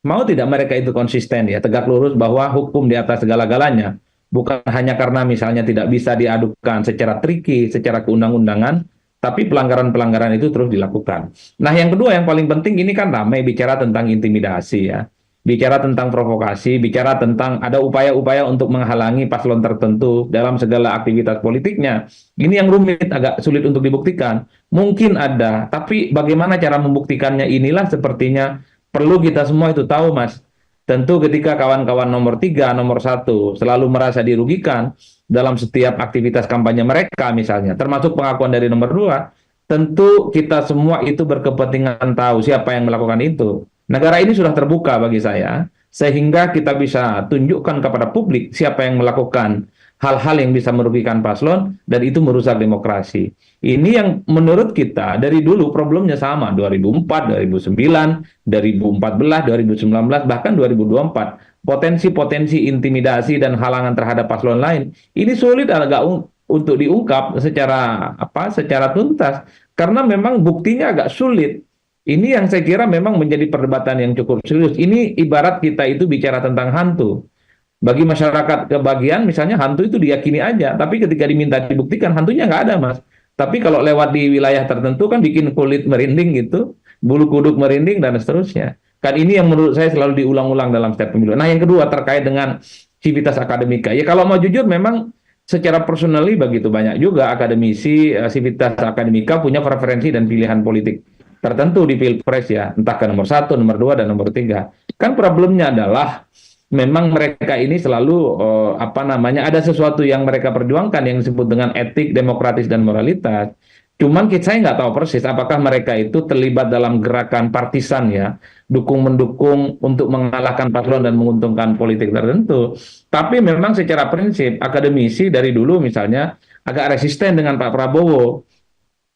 Mau tidak mereka itu konsisten ya, tegak lurus bahwa hukum di atas segala-galanya. Bukan hanya karena misalnya tidak bisa diadukan secara triki, secara keundang-undangan, tapi pelanggaran-pelanggaran itu terus dilakukan. Nah yang kedua yang paling penting ini kan ramai bicara tentang intimidasi ya. Bicara tentang provokasi, bicara tentang ada upaya-upaya untuk menghalangi paslon tertentu dalam segala aktivitas politiknya. Ini yang rumit, agak sulit untuk dibuktikan. Mungkin ada, tapi bagaimana cara membuktikannya inilah sepertinya perlu kita semua itu tahu, Mas. Tentu ketika kawan-kawan nomor 3, nomor 1 selalu merasa dirugikan dalam setiap aktivitas kampanye mereka misalnya, termasuk pengakuan dari nomor 2, tentu kita semua itu berkepentingan tahu siapa yang melakukan itu. Negara ini sudah terbuka bagi saya, sehingga kita bisa tunjukkan kepada publik siapa yang melakukan hal-hal yang bisa merugikan paslon, dan itu merusak demokrasi. Ini yang menurut kita dari dulu problemnya sama, 2004, 2009, 2014, 2019, bahkan 2024. Potensi-potensi intimidasi dan halangan terhadap paslon lain, ini sulit agak untuk diungkap secara tuntas, karena memang buktinya agak sulit. Ini yang saya kira memang menjadi perdebatan yang cukup serius. Ini ibarat kita itu bicara tentang hantu. Bagi masyarakat kebagian, misalnya hantu itu diyakini aja, tapi ketika diminta dibuktikan, hantunya nggak ada, Mas. Tapi kalau lewat di wilayah tertentu kan bikin kulit merinding gitu, bulu kuduk merinding, dan seterusnya. Kan ini yang menurut saya selalu diulang-ulang dalam setiap pemilu. Nah yang kedua terkait dengan civitas akademika. Ya kalau mau jujur memang secara personally begitu banyak juga akademisi, civitas akademika punya preferensi dan pilihan politik tertentu di Pilpres ya, entah ke nomor 1, nomor 2, dan nomor 3. Kan problemnya adalah memang mereka ini selalu ada sesuatu yang mereka perjuangkan yang disebut dengan etik, demokratis, dan moralitas. Cuman saya nggak tahu persis apakah mereka itu terlibat dalam gerakan partisan ya, dukung-mendukung untuk mengalahkan paslon dan menguntungkan politik tertentu. Tapi memang secara prinsip akademisi dari dulu misalnya agak resisten dengan Pak Prabowo.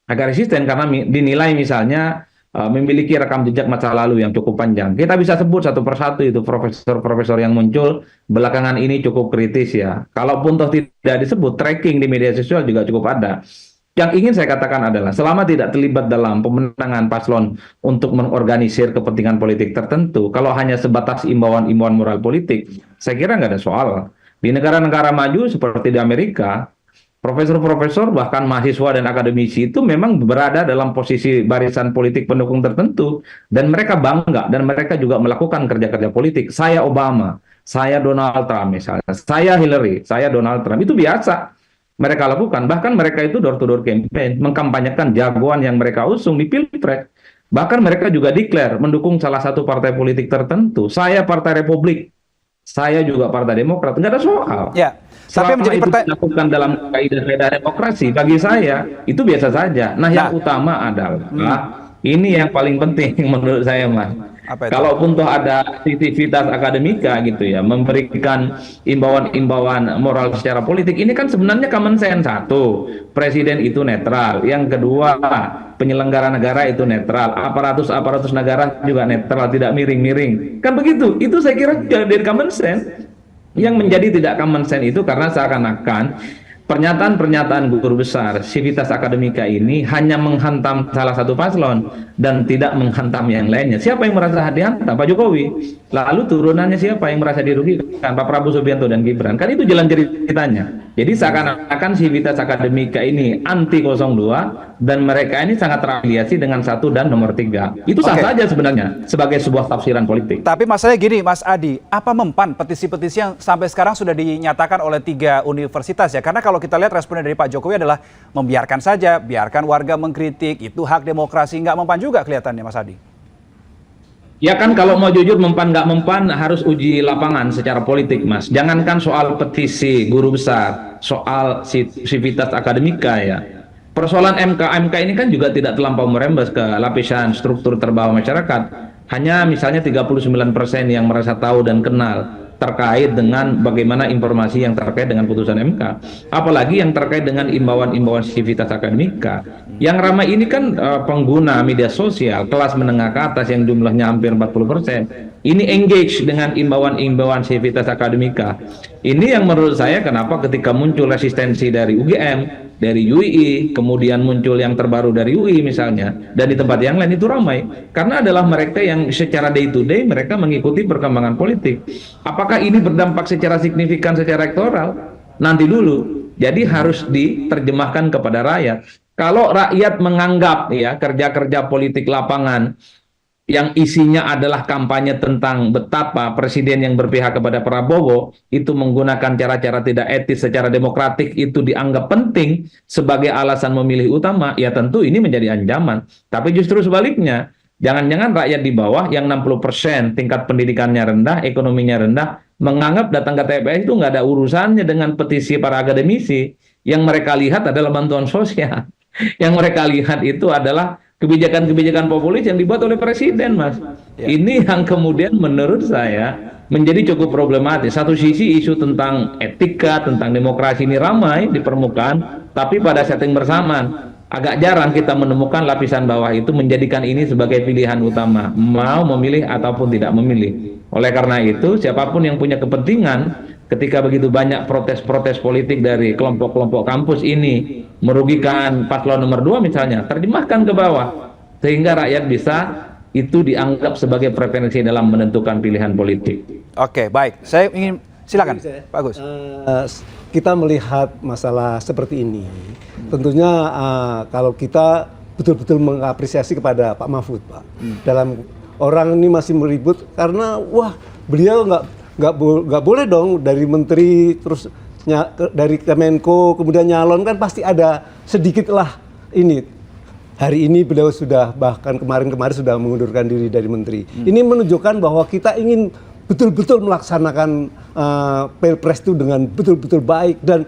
Agak resisten karena dinilai misalnya memiliki rekam jejak masa lalu yang cukup panjang. Kita bisa sebut satu persatu itu profesor-profesor yang muncul belakangan ini cukup kritis ya. Kalaupun toh tidak disebut, tracking di media sosial juga cukup ada. Yang ingin saya katakan adalah selama tidak terlibat dalam pemenangan paslon untuk mengorganisir kepentingan politik tertentu, kalau hanya sebatas imbauan-imbauan moral politik, saya kira nggak ada soal. Di negara-negara maju seperti di Amerika, profesor-profesor bahkan mahasiswa dan akademisi itu memang berada dalam posisi barisan politik pendukung tertentu, dan mereka bangga dan mereka juga melakukan kerja-kerja politik. Saya Obama, saya Donald Trump misalnya, saya Hillary, saya Donald Trump, itu biasa mereka lakukan. Bahkan mereka itu door-to-door campaign, mengkampanyekan jagoan yang mereka usung di Pilpres. Bahkan mereka juga declare mendukung salah satu partai politik tertentu. Saya Partai Republik, saya juga Partai Demokrat, nggak ada soal. Ya, tapi menjadi dilakukan dalam kaidah demokrasi, bagi saya itu biasa saja. Nah, yang utama adalah ini yang paling penting menurut saya, Mas. Kalaupun toh ada aktivitas akademika gitu ya, memberikan imbauan-imbauan moral secara politik, ini kan sebenarnya common sense. Satu, presiden itu netral. Yang kedua, penyelenggara negara itu netral. Aparatus negara juga netral, tidak miring-miring. Kan begitu. Itu saya kira dari common sense. Yang menjadi tidak common sense itu karena seakan-akan pernyataan-pernyataan guru besar civitas akademika ini hanya menghantam salah satu paslon dan tidak menghantam yang lainnya. Siapa yang merasa dihantam? Pak Jokowi. Lalu turunannya siapa yang merasa dirugikan? Pak Prabowo Subianto dan Gibran. Kan itu jalan ceritanya. Jadi seakan-akan civitas akademika ini anti 02 dan mereka ini sangat terafiliasi dengan 1 dan nomor 3. Itu sah saja sebenarnya sebagai sebuah tafsiran politik. Tapi masalahnya gini, Mas Adi, apa mempan petisi-petisi yang sampai sekarang sudah dinyatakan oleh 3 universitas ya? Karena kalau kita lihat responnya dari Pak Jokowi adalah membiarkan saja, biarkan warga mengkritik, itu hak demokrasi, nggak mempan juga kelihatannya, Mas Adi. Ya kan kalau mau jujur mempan nggak mempan harus uji lapangan secara politik, Mas. Jangankan soal petisi guru besar, soal sivitas akademika ya. Persoalan MK ini kan juga tidak terlampau merembes ke lapisan struktur terbawah masyarakat. Hanya misalnya 39% yang merasa tahu dan kenal terkait dengan bagaimana informasi yang terkait dengan putusan MK. Apalagi yang terkait dengan imbauan-imbauan sivitas akademika. Yang ramai ini kan pengguna media sosial kelas menengah ke atas yang jumlahnya hampir 40%. Ini engage dengan imbauan-imbauan sivitas akademika. Ini yang menurut saya kenapa ketika muncul resistensi dari UGM, dari UI, kemudian muncul yang terbaru dari UI misalnya, dan di tempat yang lain itu ramai. Karena adalah mereka yang secara day to day mereka mengikuti perkembangan politik. Apakah ini berdampak secara signifikan secara elektoral? Nanti dulu. Jadi harus diterjemahkan kepada rakyat. Kalau rakyat menganggap ya kerja-kerja politik lapangan yang isinya adalah kampanye tentang betapa presiden yang berpihak kepada Prabowo itu menggunakan cara-cara tidak etis secara demokratik itu dianggap penting sebagai alasan memilih utama, ya tentu ini menjadi ancaman. Tapi justru sebaliknya, jangan-jangan rakyat di bawah yang 60% tingkat pendidikannya rendah, ekonominya rendah, menganggap datang ke TPS itu nggak ada urusannya dengan petisi para akademisi. Yang mereka lihat adalah bantuan sosial. Yang mereka lihat itu adalah kebijakan-kebijakan populis yang dibuat oleh presiden, Mas. Ya. Ini yang kemudian menurut saya menjadi cukup problematis. Satu sisi isu tentang etika, tentang demokrasi ini ramai di permukaan, tapi pada setting bersamaan agak jarang kita menemukan lapisan bawah itu menjadikan ini sebagai pilihan utama, mau memilih ataupun tidak memilih. Oleh karena itu, siapapun yang punya kepentingan ketika begitu banyak protes-protes politik dari kelompok-kelompok kampus ini merugikan paslon nomor 2 misalnya, terjemahkan ke bawah sehingga rakyat bisa itu dianggap sebagai preferensi dalam menentukan pilihan politik. Oke, baik. Saya ingin silakan, Pak Agus. Kita melihat masalah seperti ini, tentunya kalau kita betul-betul mengapresiasi kepada Pak Mahfud, Pak, dalam orang ini masih meribut karena wah beliau nggak boleh dong dari menteri terus dari Kemenko kemudian nyalon, kan pasti ada sedikit lah ini. Hari ini beliau sudah bahkan kemarin-kemarin sudah mengundurkan diri dari menteri. Ini menunjukkan bahwa kita ingin betul-betul melaksanakan Pilpres itu dengan betul-betul baik dan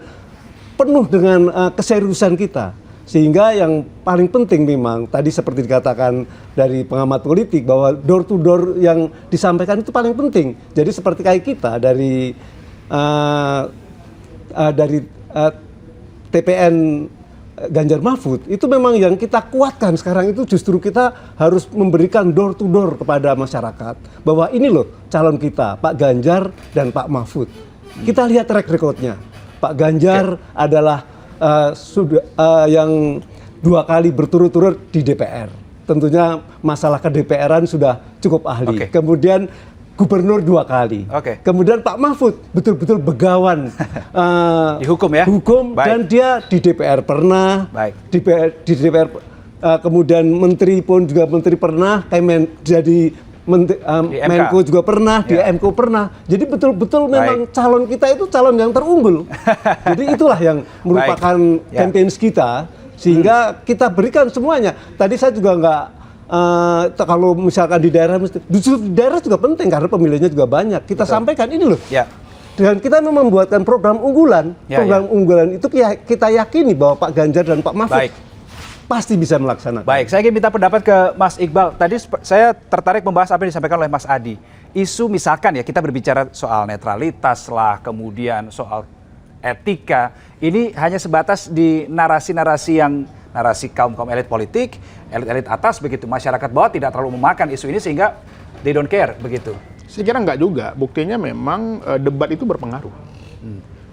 penuh dengan keseriusan kita. Sehingga yang paling penting memang tadi seperti dikatakan dari pengamat politik bahwa door to door yang disampaikan itu paling penting. Jadi seperti kayak kita dari TPN Ganjar Mahfud itu memang yang kita kuatkan sekarang itu justru kita harus memberikan door to door kepada masyarakat bahwa ini loh calon kita Pak Ganjar dan Pak Mahfud. Kita lihat track recordnya. Pak Ganjar adalah yang 2 kali berturut-turut di DPR. Tentunya masalah ke DPR-an sudah cukup ahli. Kemudian gubernur 2 kali. Kemudian Pak Mahfud betul-betul begawan di hukum ya. Hukum. Dan dia di DPR pernah. Di DPR kemudian menteri pun juga menteri pernah. Jadi Menko juga pernah, di MK pernah. Jadi betul-betul memang calon kita itu calon yang terunggul. Jadi itulah yang merupakan campaigns kita, sehingga kita berikan semuanya. Tadi saya juga nggak, kalau misalkan di daerah, justru di daerah juga penting karena pemilihnya juga banyak. Kita sampaikan ini loh. Dan kita memang membuatkan program unggulan. Program unggulan itu kita yakini bahwa Pak Ganjar dan Pak Mahfud pasti bisa melaksanakan. Baik, saya ingin minta pendapat ke Mas Iqbal. Tadi saya tertarik membahas apa yang disampaikan oleh Mas Adi. Isu misalkan ya kita berbicara soal netralitas lah, kemudian soal etika. Ini hanya sebatas di narasi-narasi yang narasi kaum-kaum elit politik, elit-elit atas begitu. Masyarakat bawah tidak terlalu memakan isu ini sehingga they don't care begitu. Saya kira enggak juga. Buktinya memang debat itu berpengaruh.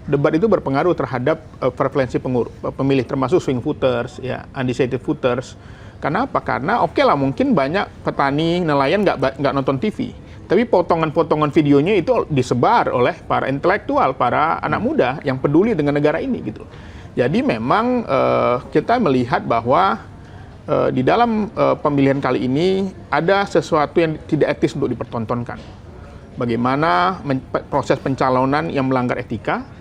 Debat itu berpengaruh terhadap preferensi pemilih, termasuk swing voters, ya, undecided voters. Karena apa? Karena oke lah mungkin banyak petani, nelayan nggak nonton TV, tapi potongan-potongan videonya itu disebar oleh para intelektual, para anak muda yang peduli dengan negara ini gitu. Jadi memang kita melihat bahwa di dalam pemilihan kali ini ada sesuatu yang tidak etis untuk dipertontonkan. Bagaimana proses pencalonan yang melanggar etika.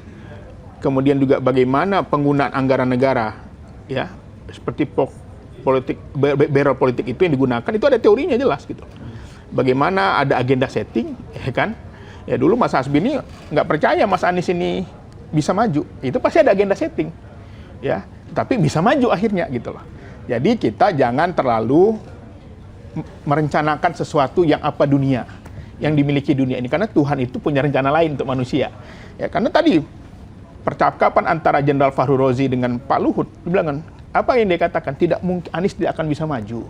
Kemudian juga bagaimana penggunaan anggaran negara, ya, seperti politik, barrel politik itu yang digunakan, itu ada teorinya jelas gitu. bagaimana ada agenda setting, ya kan? Ya dulu Mas Hasbi ini nggak percaya Mas Anies ini bisa maju, itu pasti ada agenda setting, ya. Tapi bisa maju akhirnya gitu loh. Jadi kita jangan terlalu merencanakan sesuatu yang apa dunia, yang dimiliki dunia ini, karena Tuhan itu punya rencana lain untuk manusia. Ya karena tadi percakapan antara Jenderal Fahru Rozi dengan Pak Luhut, dibilang kan, apa yang dia katakan, tidak mungkin Anies tidak akan bisa maju,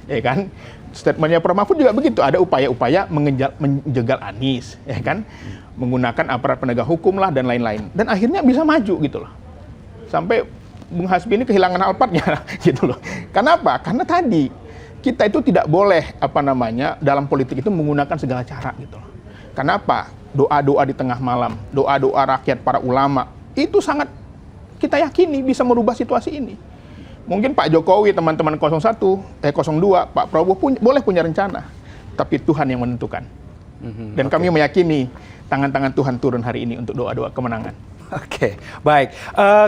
ya kan? Statementnya Prof Mahfud juga begitu, ada upaya-upaya menjegal Anies, ya kan? Menggunakan aparat penegak hukum lah dan lain-lain, dan akhirnya bisa maju gitu loh. Sampai Bung Hasbi ini kehilangan alpatnya gitu loh. Kenapa? Karena tadi kita itu tidak boleh dalam politik itu menggunakan segala cara gitu loh. Kenapa? Doa-doa di tengah malam, doa-doa rakyat, para ulama, itu sangat kita yakini bisa merubah situasi ini. Mungkin Pak Jokowi, teman-teman 02, Pak Prabowo boleh punya rencana, tapi Tuhan yang menentukan. Dan kami meyakini tangan-tangan Tuhan turun hari ini untuk doa-doa kemenangan. Oke, baik.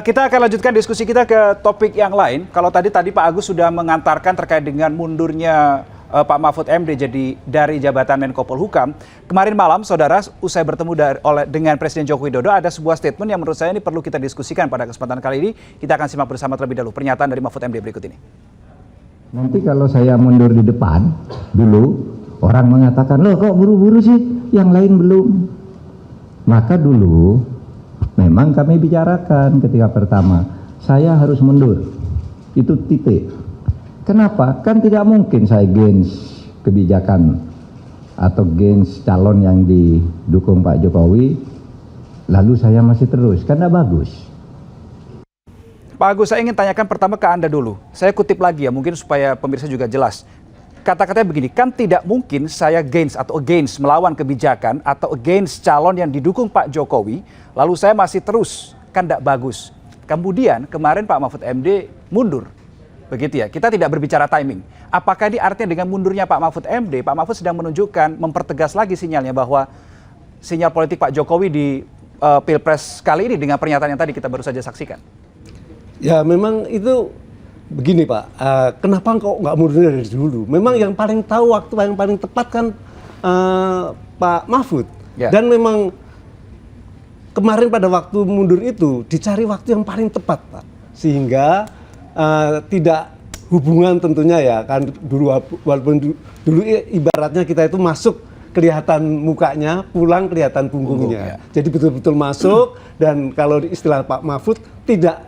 Kita akan lanjutkan diskusi kita ke topik yang lain. Kalau tadi Pak Agus sudah mengantarkan terkait dengan mundurnya Pak Mahfud MD jadi dari jabatan Menko Polhukam. Kemarin malam, saudara, usai bertemu dengan Presiden Joko Widodo, ada sebuah statement yang menurut saya ini perlu kita diskusikan pada kesempatan kali ini. Kita akan simak bersama terlebih dahulu pernyataan dari Mahfud MD berikut ini. Nanti kalau saya mundur di depan dulu, orang mengatakan, loh kok buru-buru sih, yang lain belum. Maka dulu memang kami bicarakan ketika pertama, saya harus mundur. Itu titik. Kenapa? Kan tidak mungkin saya gains kebijakan atau gains calon yang didukung Pak Jokowi, lalu saya masih terus. Kan tidak bagus. Pak Agus, saya ingin tanyakan pertama ke Anda dulu. Saya kutip lagi ya, mungkin supaya pemirsa juga jelas. Kata-katanya begini, kan tidak mungkin saya gains atau against melawan kebijakan atau against calon yang didukung Pak Jokowi, lalu saya masih terus, kan tidak bagus. Kemudian kemarin Pak Mahfud MD mundur, begitu ya. Kita tidak berbicara timing. Apakah ini artinya dengan mundurnya Pak Mahfud MD, Pak Mahfud sedang menunjukkan, mempertegas lagi sinyalnya bahwa sinyal politik Pak Jokowi di Pilpres kali ini dengan pernyataan yang tadi kita baru saja saksikan? Ya memang itu begini Pak, kenapa kok nggak mundur dari dulu? Memang yang paling tahu waktu yang paling tepat kan Pak Mahfud. Ya. Dan memang kemarin pada waktu mundur itu dicari waktu yang paling tepat Pak. Sehingga tidak hubungan tentunya ya kan dulu, walaupun dulu ibaratnya kita itu masuk kelihatan mukanya, pulang kelihatan punggungnya. Ya. Jadi betul-betul masuk dan kalau di istilah Pak Mahfud tidak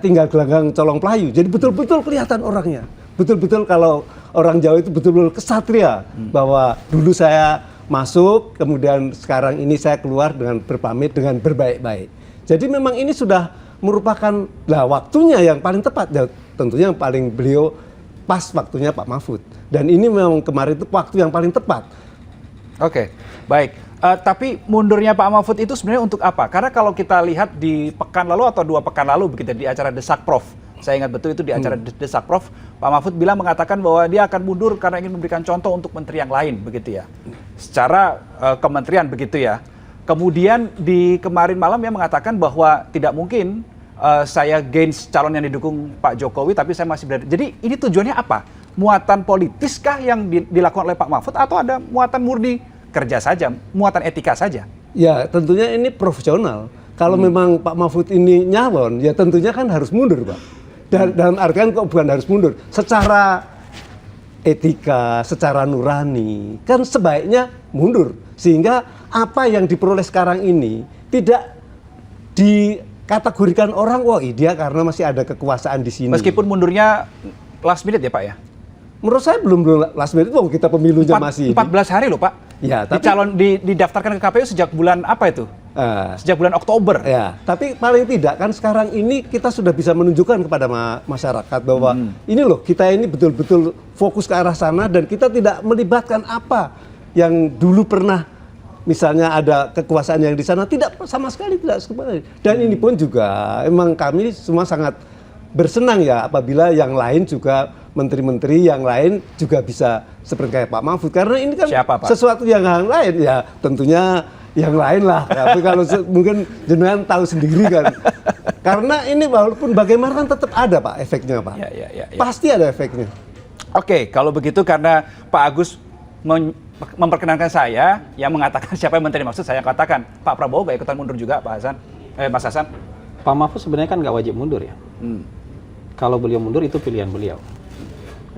tinggal gelanggang colong pelayu. Jadi betul-betul kelihatan orangnya. Betul-betul kalau orang Jawa itu betul-betul kesatria bahwa dulu saya masuk, kemudian sekarang ini saya keluar dengan berpamit dengan berbaik-baik. Jadi memang ini sudah merupakan waktunya yang paling tepat. Ya, tentunya yang paling beliau pas waktunya Pak Mahfud. Dan ini memang kemarin itu waktu yang paling tepat. Oke, baik. Tapi mundurnya Pak Mahfud itu sebenarnya untuk apa? Karena kalau kita lihat di pekan lalu atau 2 pekan lalu begitu di acara Desak Prof. Saya ingat betul itu di acara Desak Prof. Pak Mahfud mengatakan bahwa dia akan mundur karena ingin memberikan contoh untuk menteri yang lain begitu ya. Secara kementerian begitu ya. Kemudian di kemarin malam dia mengatakan bahwa tidak mungkin saya gains calon yang didukung Pak Jokowi tapi saya masih berada. Jadi ini tujuannya apa? Muatan politiskah yang dilakukan oleh Pak Mahfud atau ada muatan murni kerja saja, muatan etika saja? Ya tentunya ini profesional. Kalau memang Pak Mahfud ini nyalon, ya tentunya kan harus mundur Pak. Dalam artian kok bukan harus mundur. Secara etika, secara nurani, kan sebaiknya mundur. Sehingga apa yang diperoleh sekarang ini tidak dikategorikan orang, wah dia karena masih ada kekuasaan di sini. Meskipun mundurnya last minute ya Pak ya? Menurut saya belum last minute, kita pemilunya masih 14 hari loh Pak. Ya, tapi didaftarkan ke KPU sejak bulan apa itu? Sejak bulan Oktober. Ya, tapi paling tidak kan sekarang ini kita sudah bisa menunjukkan kepada masyarakat bahwa ini loh kita ini betul-betul fokus ke arah sana dan kita tidak melibatkan apa yang dulu pernah misalnya ada kekuasaan yang di sana tidak sama sekali tidak sekali. Dan ini pun juga emang kami semua sangat bersenang ya apabila yang lain juga menteri-menteri yang lain juga bisa seperti kayak Pak Mahfud karena ini kan sesuatu yang lain ya tentunya yang lain lah tapi kalau mungkin jenengan tahu sendiri kan karena ini walaupun bagaimana kan tetap ada Pak efeknya Pak ya. Pasti ada efeknya. Oke, kalau begitu karena Pak Agus memperkenankan saya yang mengatakan siapa yang menteri, maksud saya katakan Pak Prabowo gak ikutan mundur juga, Pak Hasan. Mas Hasan. Pak Mahfud sebenarnya kan nggak wajib mundur ya. Kalau beliau mundur itu pilihan beliau.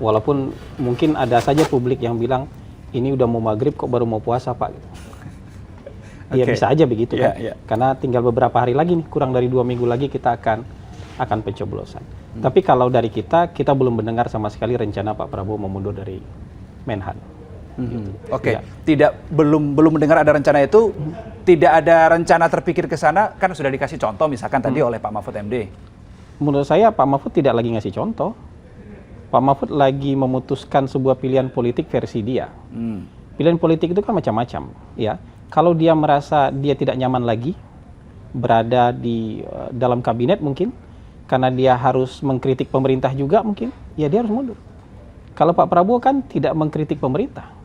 Walaupun mungkin ada saja publik yang bilang ini udah mau maghrib kok baru mau puasa Pak. Ya bisa aja begitu kan. Karena tinggal beberapa hari lagi nih, kurang dari 2 minggu lagi kita akan pencoblosan. Tapi kalau dari kita belum mendengar sama sekali rencana Pak Prabowo mau mundur dari Menhan. Belum mendengar ada rencana itu, tidak ada rencana terpikir ke sana, kan sudah dikasih contoh misalkan tadi oleh Pak Mahfud MD. Menurut saya Pak Mahfud tidak lagi ngasih contoh. Pak Mahfud lagi memutuskan sebuah pilihan politik versi dia. Pilihan politik itu kan macam-macam, ya. Kalau dia merasa dia tidak nyaman lagi berada di dalam kabinet mungkin, karena dia harus mengkritik pemerintah juga mungkin, ya dia harus mundur. Kalau Pak Prabowo kan tidak mengkritik pemerintah.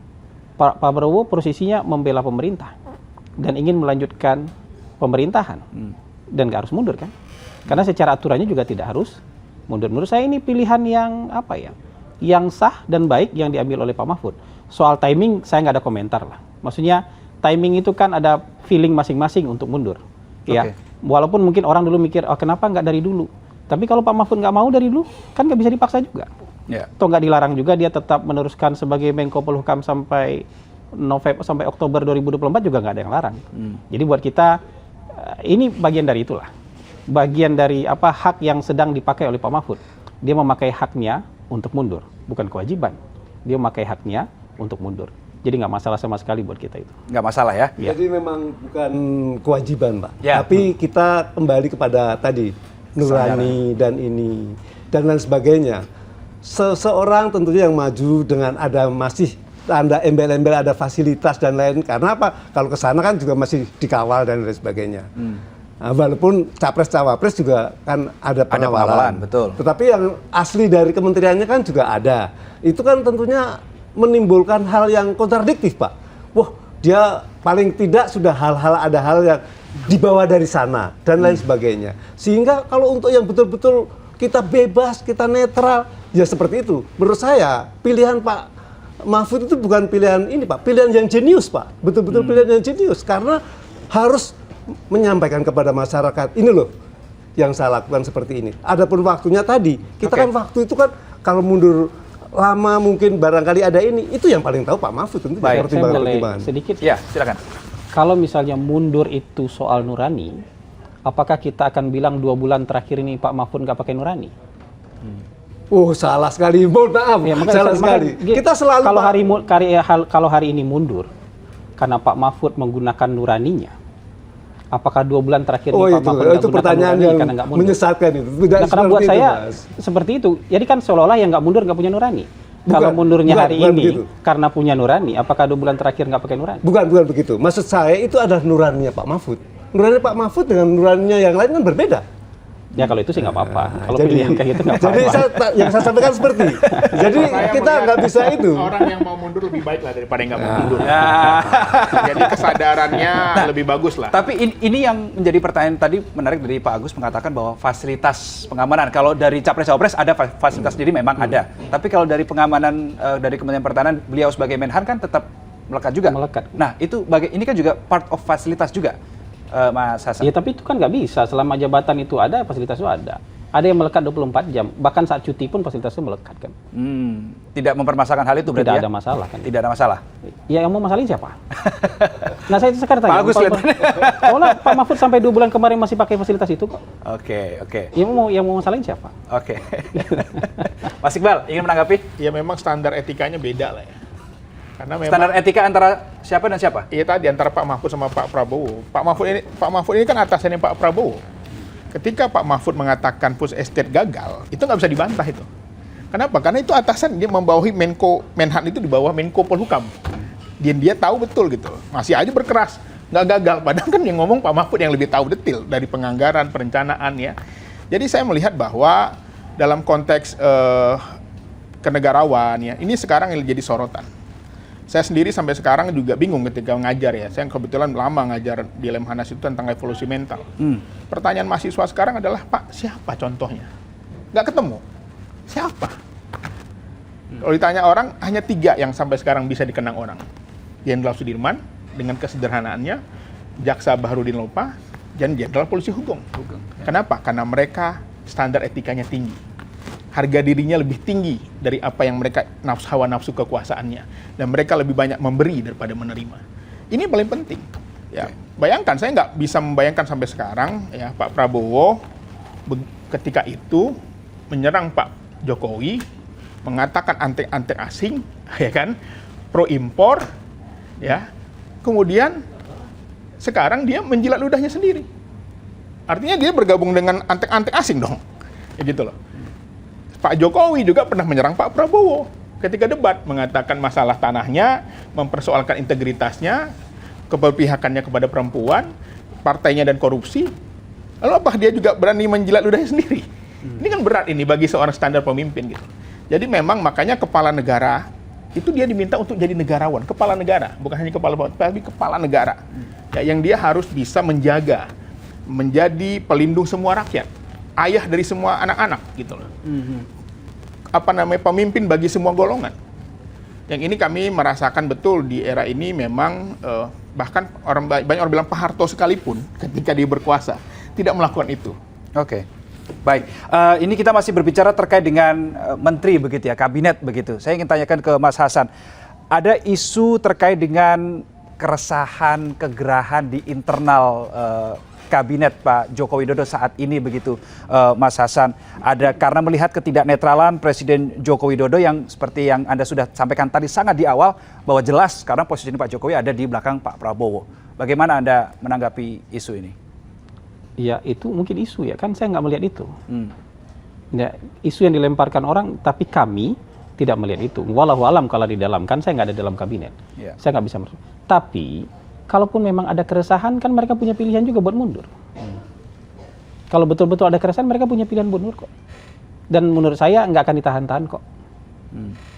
Pak Prabowo posisinya membela pemerintah dan ingin melanjutkan pemerintahan dan nggak harus mundur kan? Karena secara aturannya juga tidak harus mundur. Menurut saya ini pilihan yang yang sah dan baik yang diambil oleh Pak Mahfud. Soal timing saya nggak ada komentar lah. Maksudnya timing itu kan ada feeling masing-masing untuk mundur. Ya, walaupun mungkin orang dulu mikir, oh kenapa nggak dari dulu? Tapi kalau Pak Mahfud nggak mau dari dulu, kan nggak bisa dipaksa juga. Toh nggak dilarang juga, dia tetap meneruskan sebagai Menko Polhukam sampai Oktober 2024 juga nggak ada yang larang. Jadi buat kita ini bagian dari itulah, bagian dari hak yang sedang dipakai oleh Pak Mahfud. Dia memakai haknya untuk mundur, bukan kewajiban. Dia memakai haknya untuk mundur. Jadi nggak masalah sama sekali buat kita itu. Nggak masalah ya? Jadi memang bukan kewajiban, Pak. Tapi kita kembali kepada tadi nurani dan ini dan lain sebagainya. Seseorang tentunya yang maju dengan ada masih tanda embel-embel, ada fasilitas dan lain. Karena apa? Kalau ke sana kan juga masih dikawal dan lain sebagainya. Nah, walaupun capres-cawapres juga kan ada pengawalan. Betul. Tetapi yang asli dari kementeriannya kan juga ada. Itu kan tentunya menimbulkan hal yang kontradiktif, Pak. Wah, dia paling tidak sudah ada hal yang dibawa dari sana dan lain sebagainya. Sehingga kalau untuk yang betul-betul kita bebas, kita netral, ya seperti itu. Menurut saya pilihan Pak Mahfud itu bukan pilihan ini, Pak. Pilihan yang jenius, Pak. Betul-betul pilihan yang jenius karena harus menyampaikan kepada masyarakat, ini loh yang saya lakukan seperti ini. Adapun waktunya tadi, kita kan waktu itu kan kalau mundur lama mungkin barangkali ada ini, itu yang paling tahu Pak Mahfud tentu. Baik, saya boleh sedikit. Ya, silakan. Kalau misalnya mundur itu soal nurani, apakah kita akan bilang 2 bulan terakhir ini Pak Mahfud nggak pakai nurani? Oh, salah sekali. Mohon maaf. Ya, salah sekali. Kita selalu kalau hari ini mundur karena Pak Mahfud menggunakan nuraninya, apakah 2 bulan terakhir ini Pak Mahfud nggak menggunakan nurani karena nggak mundur? Menyesatkan itu. Karena buat saya seperti itu. Jadi kan seolah-olah yang nggak mundur nggak punya nurani. Kalau mundurnya hari ini begitu. Karena punya nurani, apakah 2 bulan terakhir nggak pakai nurani? Bukan begitu. Maksud saya itu adalah nuraninya Pak Mahfud. Nurani Pak Mahfud dengan nuraninya yang lain kan berbeda. Ya kalau itu sih nggak apa-apa. Kalau pilihan kayak gitu nggak apa-apa. Jadi yang saya sampaikan seperti. Jadi kita nggak bisa itu. Orang yang mau mundur lebih baik lah daripada yang nggak mau mundur. Jadi kesadarannya lebih bagus lah. Tapi ini yang menjadi pertanyaan tadi menarik dari Pak Agus mengatakan bahwa fasilitas pengamanan. Kalau dari Capres-Cawapres ada fasilitas jadi memang ada. Tapi kalau dari pengamanan dari Kementerian Pertahanan, beliau sebagai Menhan kan tetap melekat juga. Melekat. Nah itu ini kan juga part of fasilitas juga. Mas Hasan. Ya tapi itu kan nggak bisa, selama jabatan itu ada, fasilitas itu ada. Ada yang melekat 24 jam, bahkan saat cuti pun fasilitasnya melekat kan. Tidak mempermasalahkan hal itu berarti tidak ada masalah kan. Tidak ada masalah. Ya yang mau masalahin siapa? Nah saya sekarang tanya. Pak Agus Pak Mahfud sampai 2 bulan kemarin masih pakai fasilitas itu kok. Oke. Yang mau masalahin siapa? Oke. Mas Iqbal ingin menanggapi? Ya memang standar etikanya beda lah ya. Karena memang standar etika antara siapa dan siapa? Iya tadi antara Pak Mahfud sama Pak Prabowo. Pak Mahfud ini kan atasannya Pak Prabowo. Ketika Pak Mahfud mengatakan Push Estate gagal, itu nggak bisa dibantah itu. Kenapa? Karena itu atasan, dia membawahi Menhan itu di bawah Menko Polhukam. Dia tahu betul gitu. Masih aja berkeras, nggak gagal. Padahal kan yang ngomong Pak Mahfud yang lebih tahu detail dari penganggaran, perencanaan ya. Jadi saya melihat bahwa dalam konteks kenegarawan ya, ini sekarang yang jadi sorotan. Saya sendiri sampai sekarang juga bingung ketika ngajar ya. Saya kebetulan lama ngajar di Lemhanas itu tentang evolusi mental. Pertanyaan mahasiswa sekarang adalah, Pak, siapa contohnya? Nggak ketemu. Siapa? Kalau ditanya orang, hanya 3 yang sampai sekarang bisa dikenang orang. Jenderal Sudirman dengan kesederhanaannya, Jaksa Baharudin Lopa, dan Jenderal Polisi Hukum. Kenapa? Karena mereka standar etikanya tinggi. Harga dirinya lebih tinggi dari apa yang mereka hawa nafsu kekuasaannya. Dan mereka lebih banyak memberi daripada menerima. Ini paling penting. Ya, bayangkan, saya nggak bisa membayangkan sampai sekarang ya Pak Prabowo ketika itu menyerang Pak Jokowi, mengatakan antek-antek asing, ya kan, pro impor, ya. Kemudian sekarang dia menjilat ludahnya sendiri. Artinya dia bergabung dengan antek-antek asing dong, ya gitu loh. Pak Jokowi juga pernah menyerang Pak Prabowo ketika debat, mengatakan masalah tanahnya, mempersoalkan integritasnya, keberpihakannya kepada perempuan, partainya dan korupsi. Lalu apa dia juga berani menjilat ludahnya sendiri? Ini kan berat ini bagi seorang standar pemimpin gitu. Jadi memang makanya kepala negara itu dia diminta untuk jadi negarawan, kepala negara, bukan hanya kepala bawah, tapi kepala negara. Ya, yang dia harus bisa menjaga, menjadi pelindung semua rakyat, ayah dari semua anak-anak gitu loh. Apa namanya, pemimpin bagi semua golongan. Yang ini kami merasakan betul di era ini memang bahkan banyak orang bilang Pak Harto sekalipun ketika dia berkuasa tidak melakukan itu. Oke. Baik, ini kita masih berbicara terkait dengan menteri begitu ya, kabinet begitu. Saya ingin tanyakan ke Mas Hasan, ada isu terkait dengan keresahan, kegerahan di internal kabinet Pak Joko Widodo saat ini begitu, Mas Hasan. Ada karena melihat ketidaknetralan Presiden Joko Widodo yang seperti yang Anda sudah sampaikan tadi sangat di awal, bahwa jelas sekarang posisi Pak Jokowi ada di belakang Pak Prabowo. Bagaimana Anda menanggapi isu ini? Ya itu mungkin isu ya, kan saya nggak melihat itu. Ya, isu yang dilemparkan orang, tapi kami tidak melihat itu. Walau alam kalau di dalam, kan saya nggak ada dalam kabinet. Saya nggak bisa masuk. Tapi kalaupun memang ada keresahan, kan mereka punya pilihan juga buat mundur. Kalau betul-betul ada keresahan, mereka punya pilihan buat mundur kok. Dan menurut saya nggak akan ditahan-tahan kok.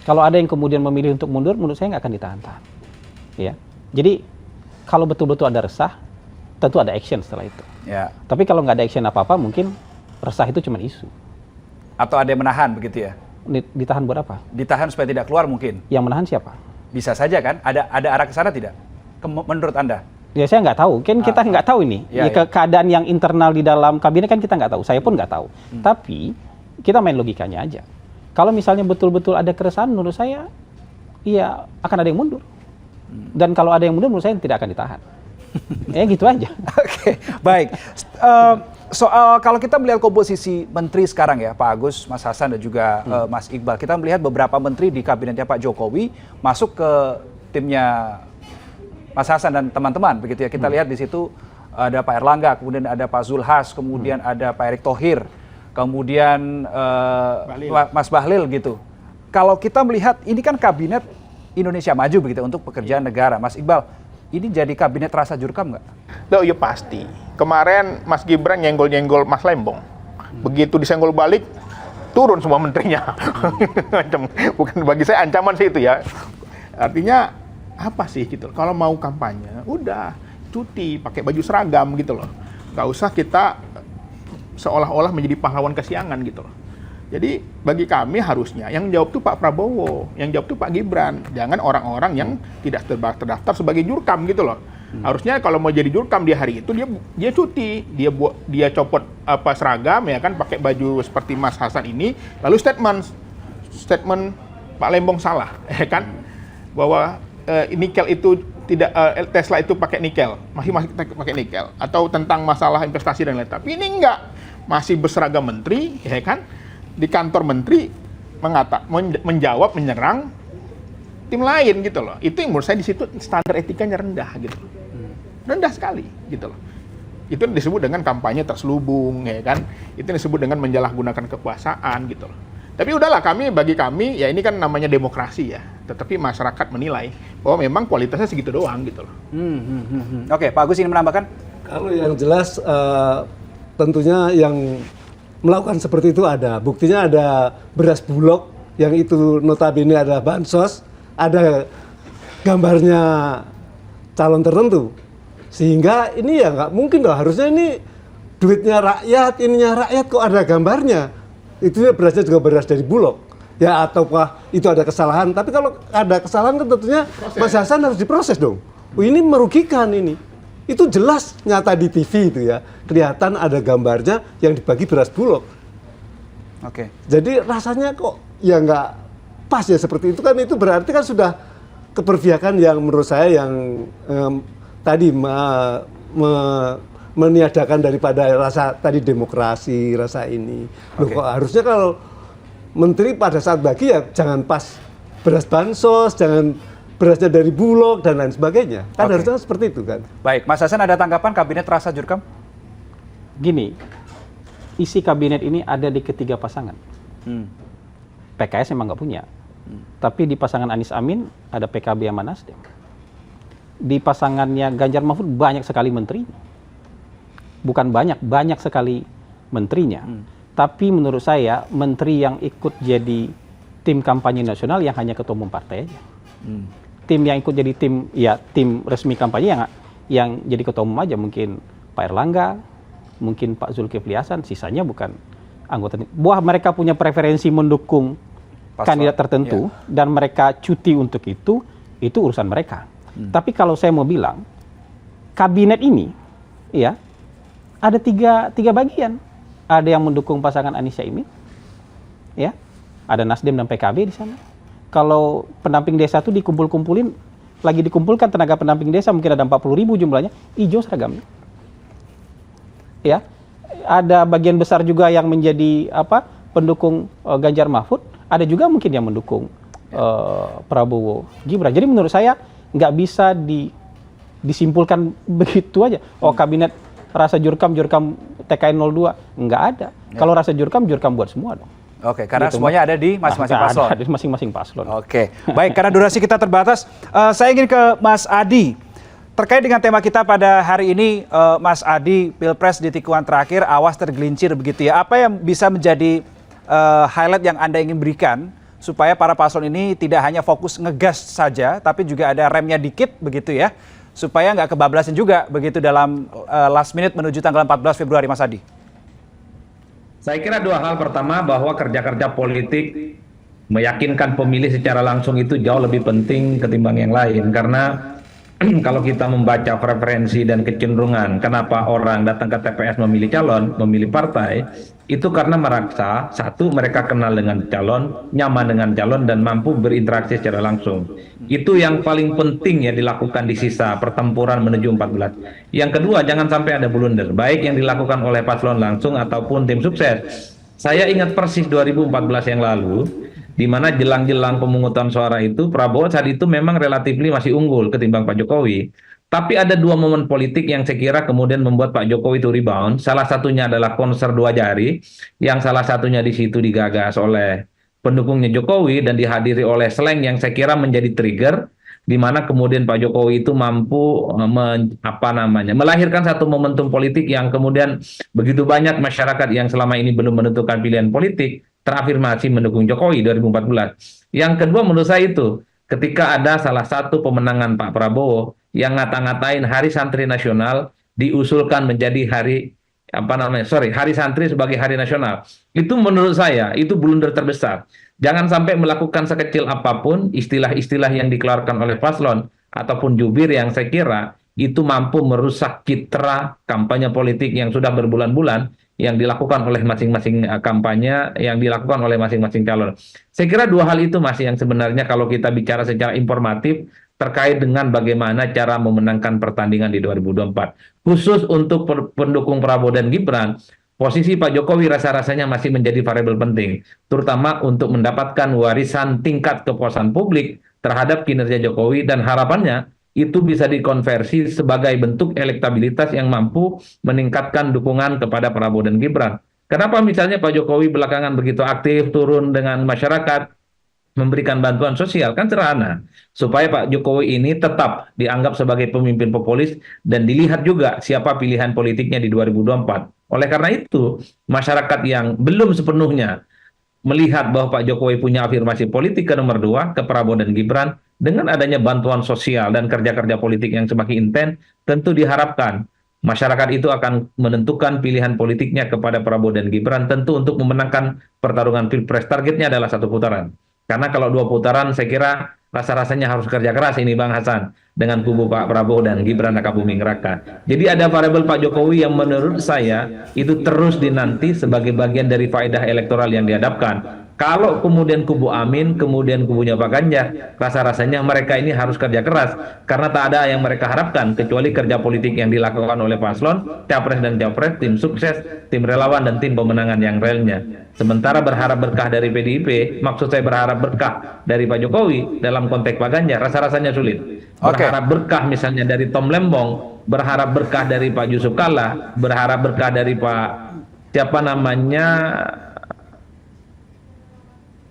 Kalau ada yang kemudian memilih untuk mundur, menurut saya nggak akan ditahan-tahan. Ya, jadi kalau betul-betul ada resah, tentu ada action setelah itu. Ya. Tapi kalau nggak ada action apa-apa, mungkin resah itu cuma isu. Atau ada yang menahan begitu ya? Ditahan buat apa? Ditahan supaya tidak keluar mungkin. Yang menahan siapa? Bisa saja kan? Ada arah ke sana tidak? Menurut Anda? Ya saya nggak tahu. Kan kita nggak tahu ini. Keadaan yang internal di dalam kabinet kan kita nggak tahu. Saya pun nggak tahu. Tapi kita main logikanya aja. Kalau misalnya betul-betul ada keresahan, menurut saya, iya akan ada yang mundur. Dan kalau ada yang mundur, menurut saya tidak akan ditahan. Ya gitu aja. Oke, baik. Soal kalau kita melihat komposisi menteri sekarang ya, Pak Agus, Mas Hasan dan juga Mas Iqbal, kita melihat beberapa menteri di kabinetnya Pak Jokowi masuk ke timnya Mas Hasan dan teman-teman, begitu ya. Kita lihat di situ ada Pak Erlangga, kemudian ada Pak Zulhas, kemudian ada Pak Erick Thohir, kemudian Mas Bahlil gitu. Kalau kita melihat ini kan kabinet Indonesia Maju begitu untuk pekerjaan negara, Mas Iqbal. Ini jadi kabinet rasa jurkam nggak? Oh iya pasti. Kemarin Mas Gibran nyenggol-nyenggol Mas Lembong. Begitu disenggol balik, turun semua menterinya. Bukan, bagi saya ancaman sih itu ya. Artinya apa sih gitu. Kalau mau kampanye, udah cuti, pakai baju seragam gitu loh. Nggak usah kita seolah-olah menjadi pahlawan kesiangan gitu loh. Jadi bagi kami harusnya yang jawab tuh Pak Prabowo, yang jawab tuh Pak Gibran, jangan orang-orang yang tidak terdaftar sebagai jurkam gitu loh. Harusnya kalau mau jadi jurkam di hari itu dia cuti, dia copot apa seragam ya kan, pakai baju seperti Mas Hasan ini, lalu statement Pak Lembong salah ya kan, bahwa nikel itu tidak Tesla itu pakai nikel, masih pakai nikel, atau tentang masalah investasi dan lain-lain. Tapi ini enggak, masih berseragam menteri ya kan. Di kantor menteri menjawab, menyerang tim lain gitu loh. Itu yang menurut saya di situ standar etikanya rendah gitu loh. Rendah sekali gitu loh. Itu disebut dengan kampanye terselubung ya kan. Itu disebut dengan menjalahgunakan kekuasaan gitu loh. Tapi udahlah, bagi kami ya ini kan namanya demokrasi ya. Tetapi masyarakat menilai bahwa memang kualitasnya segitu doang gitu loh. Oke, Pak Agus ingin menambahkan? Kalau yang jelas tentunya yang melakukan seperti itu ada. Buktinya ada beras Bulog yang itu notabene ada bansos, ada gambarnya calon tertentu. Sehingga ini ya nggak mungkin loh, harusnya ini duitnya rakyat, ininya rakyat kok ada gambarnya. Itu berasnya juga beras dari Bulog. ya ataukah itu ada kesalahan. Tapi kalau ada kesalahan kan tentunya Mas Hasan harus diproses dong. Ini merugikan ini. Itu jelas nyata di TV itu ya. Kelihatan ada gambarnya yang dibagi beras Bulog. Oke. Jadi rasanya kok ya nggak pas ya seperti itu kan, itu berarti kan sudah keberpihakan yang menurut saya yang tadi meniadakan daripada rasa tadi demokrasi, rasa ini. Loh, kok harusnya kalau menteri pada saat bagi ya jangan pas beras bansos, jangan berasnya dari Bulog dan lain sebagainya. Kan harusnya seperti itu kan. Baik, Mas Hasan ada tanggapan kabinet rasa Jurkam? Gini, isi kabinet ini ada di ketiga pasangan. PKS memang nggak punya. Tapi di pasangan Anies Amin ada PKB sama Nasdem. Di pasangannya Ganjar Mahfud banyak sekali menterinya. Bukan banyak, banyak sekali menterinya. Tapi menurut saya menteri yang ikut jadi tim kampanye nasional yang hanya ketua umum partai aja. Tim yang ikut jadi tim resmi kampanye yang jadi ketua umum aja, mungkin Pak Erlangga, mungkin Pak Zulkifli Hasan, sisanya bukan anggota. Buah mereka punya preferensi mendukung kandidat tertentu dan mereka cuti untuk itu urusan mereka. Tapi kalau saya mau bilang, kabinet ini ya ada tiga bagian. Ada yang mendukung pasangan Anies Caimin, ya, ada Nasdem dan PKB di sana. Kalau pendamping desa itu lagi dikumpulkan tenaga pendamping desa mungkin ada 40.000 jumlahnya, hijau seragamnya. Ya, ada bagian besar juga yang menjadi pendukung Ganjar Mahfud, ada juga mungkin yang mendukung Prabowo Gibran. Jadi menurut saya nggak bisa disimpulkan begitu aja. Oh, kabinet rasa Jurkam TKN 02 nggak ada. Kalau rasa Jurkam buat semua dong. Oke, karena gitu, semuanya ada di masing-masing paslon. Ada di masing-masing paslon. Oke, baik, karena durasi kita terbatas, saya ingin ke Mas Adi. Terkait dengan tema kita pada hari ini, Mas Adi, Pilpres di tikungan terakhir, awas tergelincir begitu ya. Apa yang bisa menjadi highlight yang Anda ingin berikan supaya para paslon ini tidak hanya fokus ngegas saja, tapi juga ada remnya dikit begitu ya, supaya nggak kebablasan juga begitu dalam last minute menuju tanggal 14 Februari, Mas Adi? Saya kira dua hal. Pertama, bahwa kerja-kerja politik meyakinkan pemilih secara langsung itu jauh lebih penting ketimbang yang lain. Karena kalau kita membaca preferensi dan kecenderungan kenapa orang datang ke TPS memilih calon, memilih partai, itu karena merasa, satu, mereka kenal dengan calon, nyaman dengan calon, dan mampu berinteraksi secara langsung. Itu yang paling penting ya dilakukan di sisa pertempuran menuju 14. Yang kedua, jangan sampai ada blunder, baik yang dilakukan oleh paslon langsung ataupun tim sukses. Saya ingat persis 2014 yang lalu, di mana jelang-jelang pemungutan suara itu, Prabowo saat itu memang relatif masih unggul ketimbang Pak Jokowi. Tapi ada dua momen politik yang saya kira kemudian membuat Pak Jokowi itu rebound. Salah satunya adalah konser dua jari, yang salah satunya di situ digagas oleh pendukungnya Jokowi dan dihadiri oleh Slank yang saya kira menjadi trigger, di mana kemudian Pak Jokowi itu mampu melahirkan satu momentum politik yang kemudian begitu banyak masyarakat yang selama ini belum menentukan pilihan politik terafirmasi mendukung Jokowi 2014. Yang kedua menurut saya itu ketika ada salah satu pemenangan Pak Prabowo yang ngata-ngatain Hari Santri Nasional diusulkan menjadi Hari Santri sebagai Hari Nasional. Itu menurut saya itu blunder terbesar. Jangan sampai melakukan sekecil apapun istilah-istilah yang dikeluarkan oleh paslon ataupun jubir yang saya kira itu mampu merusak citra kampanye politik yang sudah berbulan-bulan yang dilakukan oleh masing-masing kampanye, yang dilakukan oleh masing-masing calon. Saya kira dua hal itu masih yang sebenarnya kalau kita bicara secara informatif terkait dengan bagaimana cara memenangkan pertandingan di 2024. Khusus untuk pendukung Prabowo dan Gibran, posisi Pak Jokowi rasa-rasanya masih menjadi variabel penting, terutama untuk mendapatkan warisan tingkat kepuasan publik terhadap kinerja Jokowi dan harapannya itu bisa dikonversi sebagai bentuk elektabilitas yang mampu meningkatkan dukungan kepada Prabowo dan Gibran. Kenapa misalnya Pak Jokowi belakangan begitu aktif turun dengan masyarakat, memberikan bantuan sosial? Kan sederhana, supaya Pak Jokowi ini tetap dianggap sebagai pemimpin populis dan dilihat juga siapa pilihan politiknya di 2024. Oleh karena itu, masyarakat yang belum sepenuhnya melihat bahwa Pak Jokowi punya afirmasi politik ke nomor 2, ke Prabowo dan Gibran, dengan adanya bantuan sosial dan kerja-kerja politik yang semakin intens, tentu diharapkan masyarakat itu akan menentukan pilihan politiknya kepada Prabowo dan Gibran, tentu untuk memenangkan pertarungan Pilpres. Targetnya adalah 1 putaran. Karena kalau 2 putaran saya kira rasa-rasanya harus kerja keras ini Bang Hasan dengan kubu Pak Prabowo dan Gibran Raka Buming Raka. Jadi ada variabel Pak Jokowi yang menurut saya itu terus dinanti sebagai bagian dari faedah elektoral yang dihadapkan. Kalau kemudian kubu Amin, kemudian kubunya Pak Ganjar, rasa-rasanya mereka ini harus kerja keras karena tak ada yang mereka harapkan kecuali kerja politik yang dilakukan oleh paslon, capres dan capres, tim sukses, tim relawan dan tim pemenangan yang realnya. Sementara berharap berkah dari PDIP, maksud saya berharap berkah dari Pak Jokowi dalam konteks Pak Ganjar, rasa-rasanya sulit. Berharap berkah misalnya dari Tom Lembong, berharap berkah dari Pak Yusuf Kalla, berharap berkah dari Pak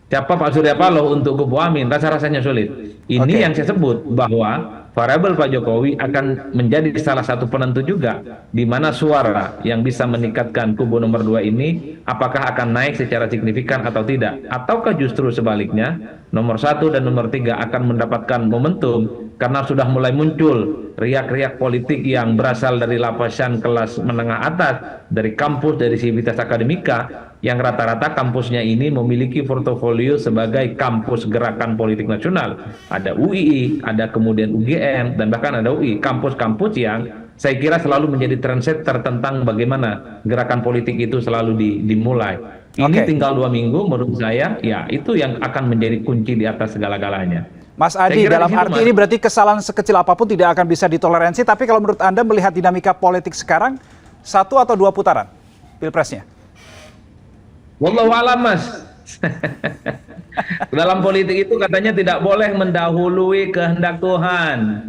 Pak Surya Paloh untuk kubu Amin, rasa-rasanya sulit. Ini yang saya sebut bahwa variabel Pak Jokowi akan menjadi salah satu penentu juga di mana suara yang bisa meningkatkan kubu nomor 2 ini apakah akan naik secara signifikan atau tidak, ataukah justru sebaliknya nomor 1 dan nomor 3 akan mendapatkan momentum karena sudah mulai muncul riak-riak politik yang berasal dari lapisan kelas menengah atas, dari kampus, dari sivitas akademika, yang rata-rata kampusnya ini memiliki portofolio sebagai kampus gerakan politik nasional. Ada UII, ada kemudian UGM, dan bahkan ada UI. Kampus-kampus yang saya kira selalu menjadi trendsetter tentang bagaimana gerakan politik itu selalu dimulai. Ini tinggal 2 minggu menurut saya, ya itu yang akan menjadi kunci di atas segala-galanya. Mas Adi, dalam arti ini berarti kesalahan sekecil apapun tidak akan bisa ditoleransi, tapi kalau menurut Anda melihat dinamika politik sekarang, 1 atau 2 putaran Pilpresnya? Wallahu a'lam, Mas. Dalam politik itu katanya tidak boleh mendahului kehendak Tuhan.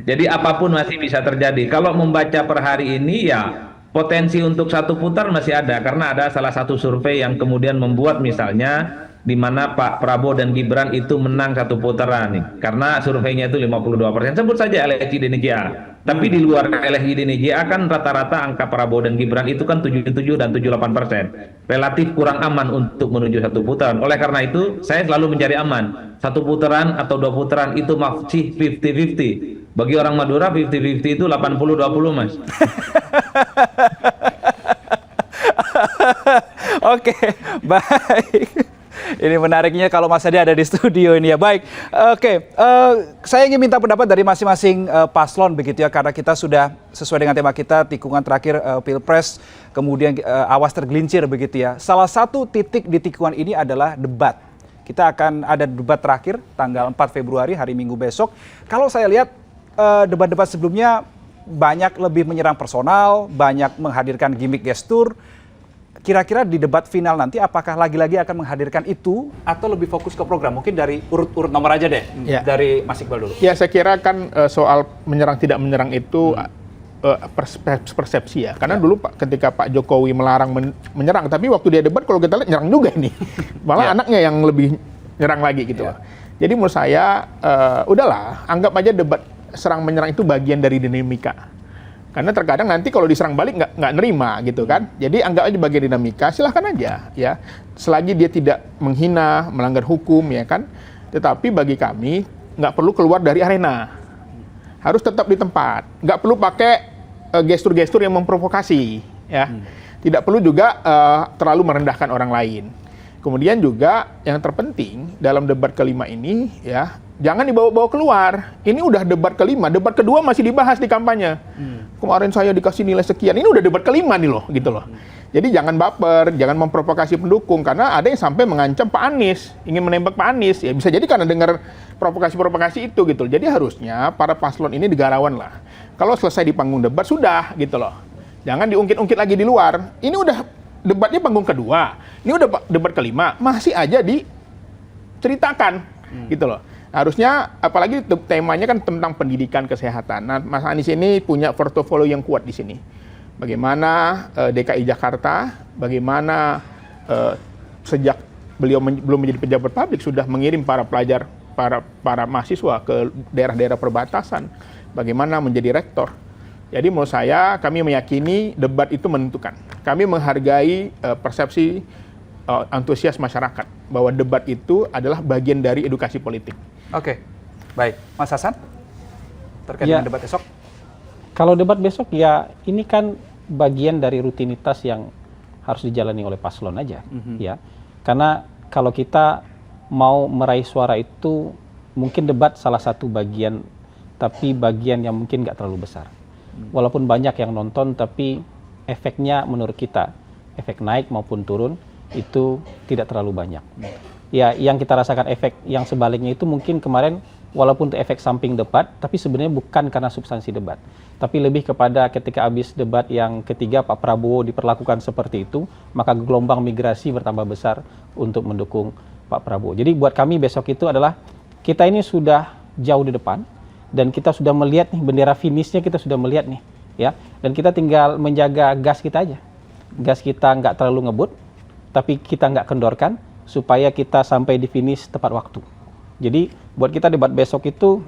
Jadi apapun masih bisa terjadi. Kalau membaca per hari ini ya potensi untuk 1 putar masih ada karena ada salah satu survei yang kemudian membuat misalnya di mana Pak Prabowo dan Gibran itu menang 1 putaran nih. Karena surveinya itu 52%. Sebut saja LSI Indonesia. Tapi di luar LSI Indonesia kan rata-rata angka Prabowo dan Gibran itu kan 77 dan 78%. Relatif kurang aman untuk menuju 1 putaran. Oleh karena itu, saya selalu mencari aman. 1 putaran atau 2 putaran itu masih 50-50. Bagi orang Madura 50-50 itu 80-20, Mas. Oke, baik. Ini menariknya kalau Mas Adi ada di studio ini ya. Baik, saya ingin minta pendapat dari masing-masing paslon begitu ya, karena kita sudah sesuai dengan tema kita tikungan terakhir Pilpres, kemudian awas tergelincir begitu ya. Salah satu titik di tikungan ini adalah debat. Kita akan ada debat terakhir tanggal 4 Februari, hari Minggu besok. Kalau saya lihat debat-debat sebelumnya banyak lebih menyerang personal, banyak menghadirkan gimmick gestur. Kira-kira di debat final nanti apakah lagi-lagi akan menghadirkan itu atau lebih fokus ke program? Mungkin dari urut-urut nomor aja deh, dari Mas Iqbal dulu. Ya, saya kira kan soal menyerang tidak menyerang itu persepsi ya. Karena dulu ketika Pak Jokowi melarang menyerang, tapi waktu dia debat kalau kita lihat nyerang juga ini. Malah anaknya yang lebih nyerang lagi gitu. Jadi menurut saya udahlah, anggap aja debat serang menyerang itu bagian dari dinamika. Karena terkadang nanti kalau diserang balik nggak nerima gitu kan. Jadi anggap aja bagian dinamika, silahkan aja ya. Selagi dia tidak menghina, melanggar hukum ya kan. Tetapi bagi kami nggak perlu keluar dari arena. Harus tetap di tempat. Nggak perlu pakai gestur-gestur yang memprovokasi ya. Tidak perlu juga terlalu merendahkan orang lain. Kemudian juga yang terpenting dalam debat kelima ini ya, jangan dibawa-bawa keluar. Ini udah debat kelima, debat kedua masih dibahas di kampanye. Kemarin saya dikasih nilai sekian, ini udah debat kelima nih loh, gitu loh. Jadi jangan baper, jangan memprovokasi pendukung, karena ada yang sampai mengancam Pak Anies, ingin menembak Pak Anies. Ya bisa jadi karena dengar provokasi-provokasi itu gitu. Jadi harusnya para paslon ini digarawan lah. Kalau selesai di panggung debat sudah gitu loh. Jangan diungkit-ungkit lagi di luar. Ini udah debatnya panggung kedua, ini udah debat kelima, masih aja diceritakan gitu loh. Harusnya, apalagi temanya kan tentang pendidikan kesehatan. Nah, Mas Anies ini punya portofolio yang kuat di sini. Bagaimana DKI Jakarta, bagaimana sejak beliau belum menjadi pejabat publik sudah mengirim para pelajar, para mahasiswa ke daerah-daerah perbatasan. Bagaimana menjadi rektor. Jadi menurut saya, kami meyakini debat itu menentukan. Kami menghargai persepsi antusias masyarakat bahwa debat itu adalah bagian dari edukasi politik. Oke, baik. Mas Hasan, terkait dengan debat esok? Kalau debat besok ya ini kan bagian dari rutinitas yang harus dijalani oleh paslon aja, ya. Karena kalau kita mau meraih suara itu mungkin debat salah satu bagian, tapi bagian yang mungkin nggak terlalu besar. Walaupun banyak yang nonton, tapi efeknya menurut kita, efek naik maupun turun itu tidak terlalu banyak. Ya, yang kita rasakan efek yang sebaliknya itu mungkin kemarin walaupun itu efek samping debat, tapi sebenarnya bukan karena substansi debat, tapi lebih kepada ketika habis debat yang ketiga Pak Prabowo diperlakukan seperti itu, maka gelombang migrasi bertambah besar untuk mendukung Pak Prabowo. Jadi buat kami besok itu adalah kita ini sudah jauh di depan dan kita sudah melihat nih bendera finishnya, kita sudah melihat nih, ya, dan kita tinggal menjaga gas kita aja. Gas kita nggak terlalu ngebut, tapi kita nggak kendorkan supaya kita sampai di finish tepat waktu. Jadi buat kita debat besok itu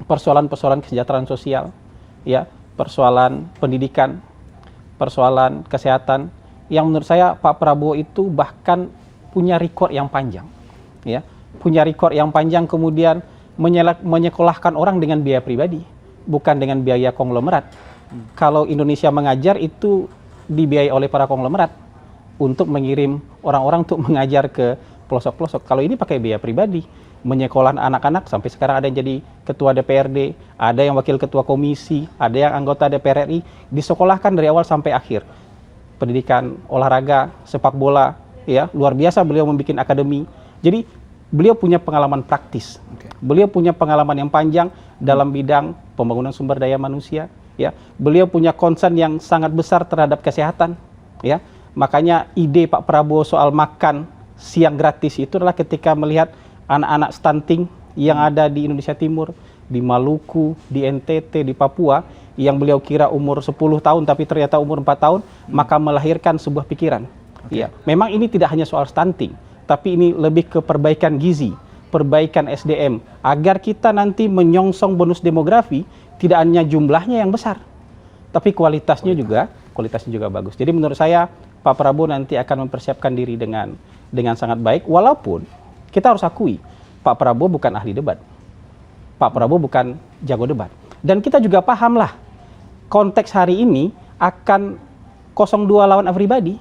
persoalan-persoalan kesejahteraan sosial, ya, persoalan pendidikan, persoalan kesehatan, yang menurut saya Pak Prabowo itu bahkan punya rekor yang panjang, ya, punya rekor yang panjang, kemudian menyekolahkan orang dengan biaya pribadi, bukan dengan biaya konglomerat. Kalau Indonesia mengajar itu dibiayai oleh para konglomerat untuk mengirim orang-orang untuk mengajar ke pelosok-pelosok. Kalau ini pakai biaya pribadi, menyekolah anak-anak, sampai sekarang ada yang jadi ketua DPRD, ada yang wakil ketua komisi, ada yang anggota DPR RI, disekolahkan dari awal sampai akhir. Pendidikan, olahraga, sepak bola, ya, luar biasa beliau membuat akademi. Jadi beliau punya pengalaman praktis. Beliau punya pengalaman yang panjang dalam bidang pembangunan sumber daya manusia, ya. Beliau punya concern yang sangat besar terhadap kesehatan, ya. Makanya ide Pak Prabowo soal makan siang gratis itu adalah ketika melihat anak-anak stunting yang ada di Indonesia Timur, di Maluku, di NTT, di Papua, yang beliau kira umur 10 tahun tapi ternyata umur 4 tahun, maka melahirkan sebuah pikiran. Ya, memang ini tidak hanya soal stunting, tapi ini lebih ke perbaikan gizi, perbaikan SDM, agar kita nanti menyongsong bonus demografi, tidak hanya jumlahnya yang besar, tapi kualitasnya juga bagus. Jadi menurut saya Pak Prabowo nanti akan mempersiapkan diri dengan sangat baik, walaupun kita harus akui, Pak Prabowo bukan ahli debat. Pak Prabowo bukan jago debat. Dan kita juga pahamlah, konteks hari ini akan 02 lawan everybody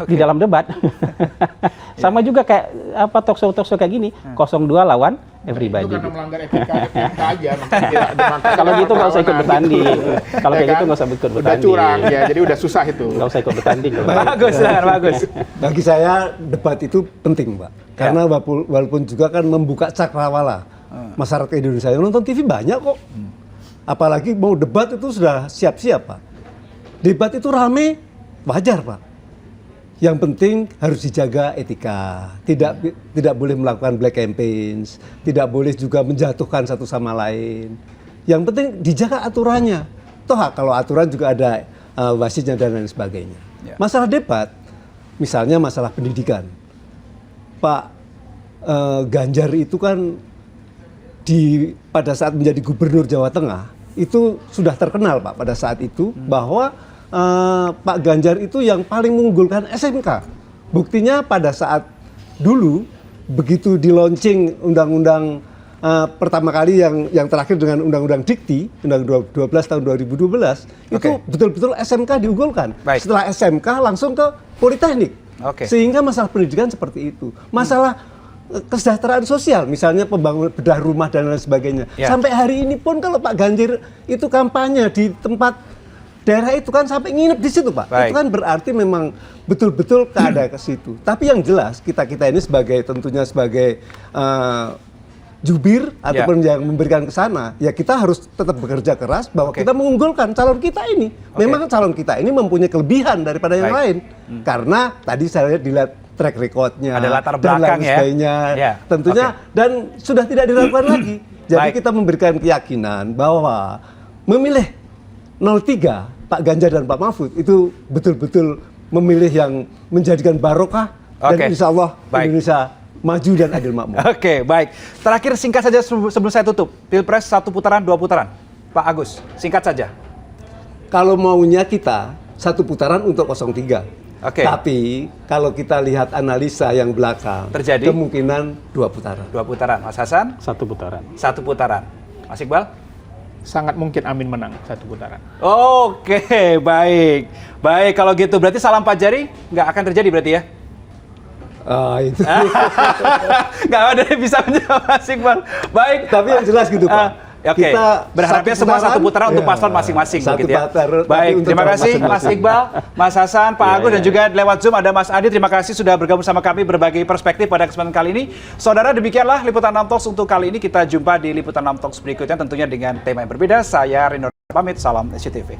di dalam debat. Sama juga kayak apa talkshow kayak gini, 02 lawan everybody. Itu karena melanggar etika aja. Kalau gitu nggak usah ikut bertanding. Kalau kayak gitu nggak usah ikut bertanding. Udah curang ya, jadi udah susah itu. Nggak usah ikut bertanding. Bagus, bagus. Bagi saya debat itu penting, Pak. Karena walaupun juga kan membuka cakrawala masyarakat Indonesia. Yang nonton TV banyak kok. Apalagi mau debat itu sudah siap-siap, Pak. Debat itu rame, wajar, Pak. Yang penting harus dijaga etika. Tidak boleh melakukan black campaigns, tidak boleh juga menjatuhkan satu sama lain. Yang penting dijaga aturannya. Toh kalau aturan juga ada wasitnya dan lain sebagainya. Masalah debat, misalnya masalah pendidikan. Pak Ganjar itu kan pada saat menjadi gubernur Jawa Tengah itu sudah terkenal, Pak, pada saat itu bahwa Pak Ganjar itu yang paling mengunggulkan SMK. Buktinya pada saat dulu begitu di launching undang-undang pertama kali yang terakhir dengan undang-undang Dikti, undang 12 tahun 2012, itu betul-betul SMK diunggulkan. Baik. Setelah SMK langsung ke Politeknik. Sehingga masalah pendidikan seperti itu. Masalah kesejahteraan sosial, misalnya pembangunan bedah rumah dan lain sebagainya. Sampai hari ini pun kalau Pak Ganjar itu kampanye di tempat daerah itu kan sampai nginep di situ, Pak. Itu kan berarti memang betul-betul ada ke situ. Tapi yang jelas kita ini tentunya sebagai jubir ataupun yang memberikan ke sana, ya kita harus tetap bekerja keras bahwa kita mengunggulkan calon kita ini. Memang calon kita ini mempunyai kelebihan daripada yang lain. Karena tadi saya dilihat track record-nya, ada latar belakang dan lain sebagainya, tentunya dan sudah tidak dilakukan lagi. Jadi kita memberikan keyakinan bahwa memilih 03 Pak Ganjar dan Pak Mahfud itu betul-betul memilih yang menjadikan barokah dan insya Allah Indonesia maju dan adil makmur. Baik. Terakhir singkat saja sebelum saya tutup. Pilpres 1 putaran, 2 putaran. Pak Agus, singkat saja. Kalau maunya kita 1 putaran untuk 03. Tapi kalau kita lihat analisa yang belakang, terjadi kemungkinan 2 putaran. 2 putaran. Mas Hasan? 1 putaran. 1 putaran. Mas Iqbal? sangat mungkin Amin menang 1 putaran. Oke, baik. Baik, kalau gitu berarti salam Pak Jari nggak akan terjadi berarti ya? Itu. Nggak ada yang bisa menjawab Mas Iqbal. Baik. Tapi yang jelas gitu Pak. Oke, berharapnya semua 1 putaran untuk paslon masing-masing begitu ya. Baik, terima kasih Mas Iqbal, Mas Hasan, Pak Agus dan juga lewat Zoom ada Mas Adi. Terima kasih sudah bergabung sama kami berbagi perspektif pada kesempatan kali ini. Saudara, demikianlah Liputan 6 Talks untuk kali ini. Kita jumpa di Liputan 6 Talks berikutnya tentunya dengan tema yang berbeda. Saya Rino pamit, salam SCTV.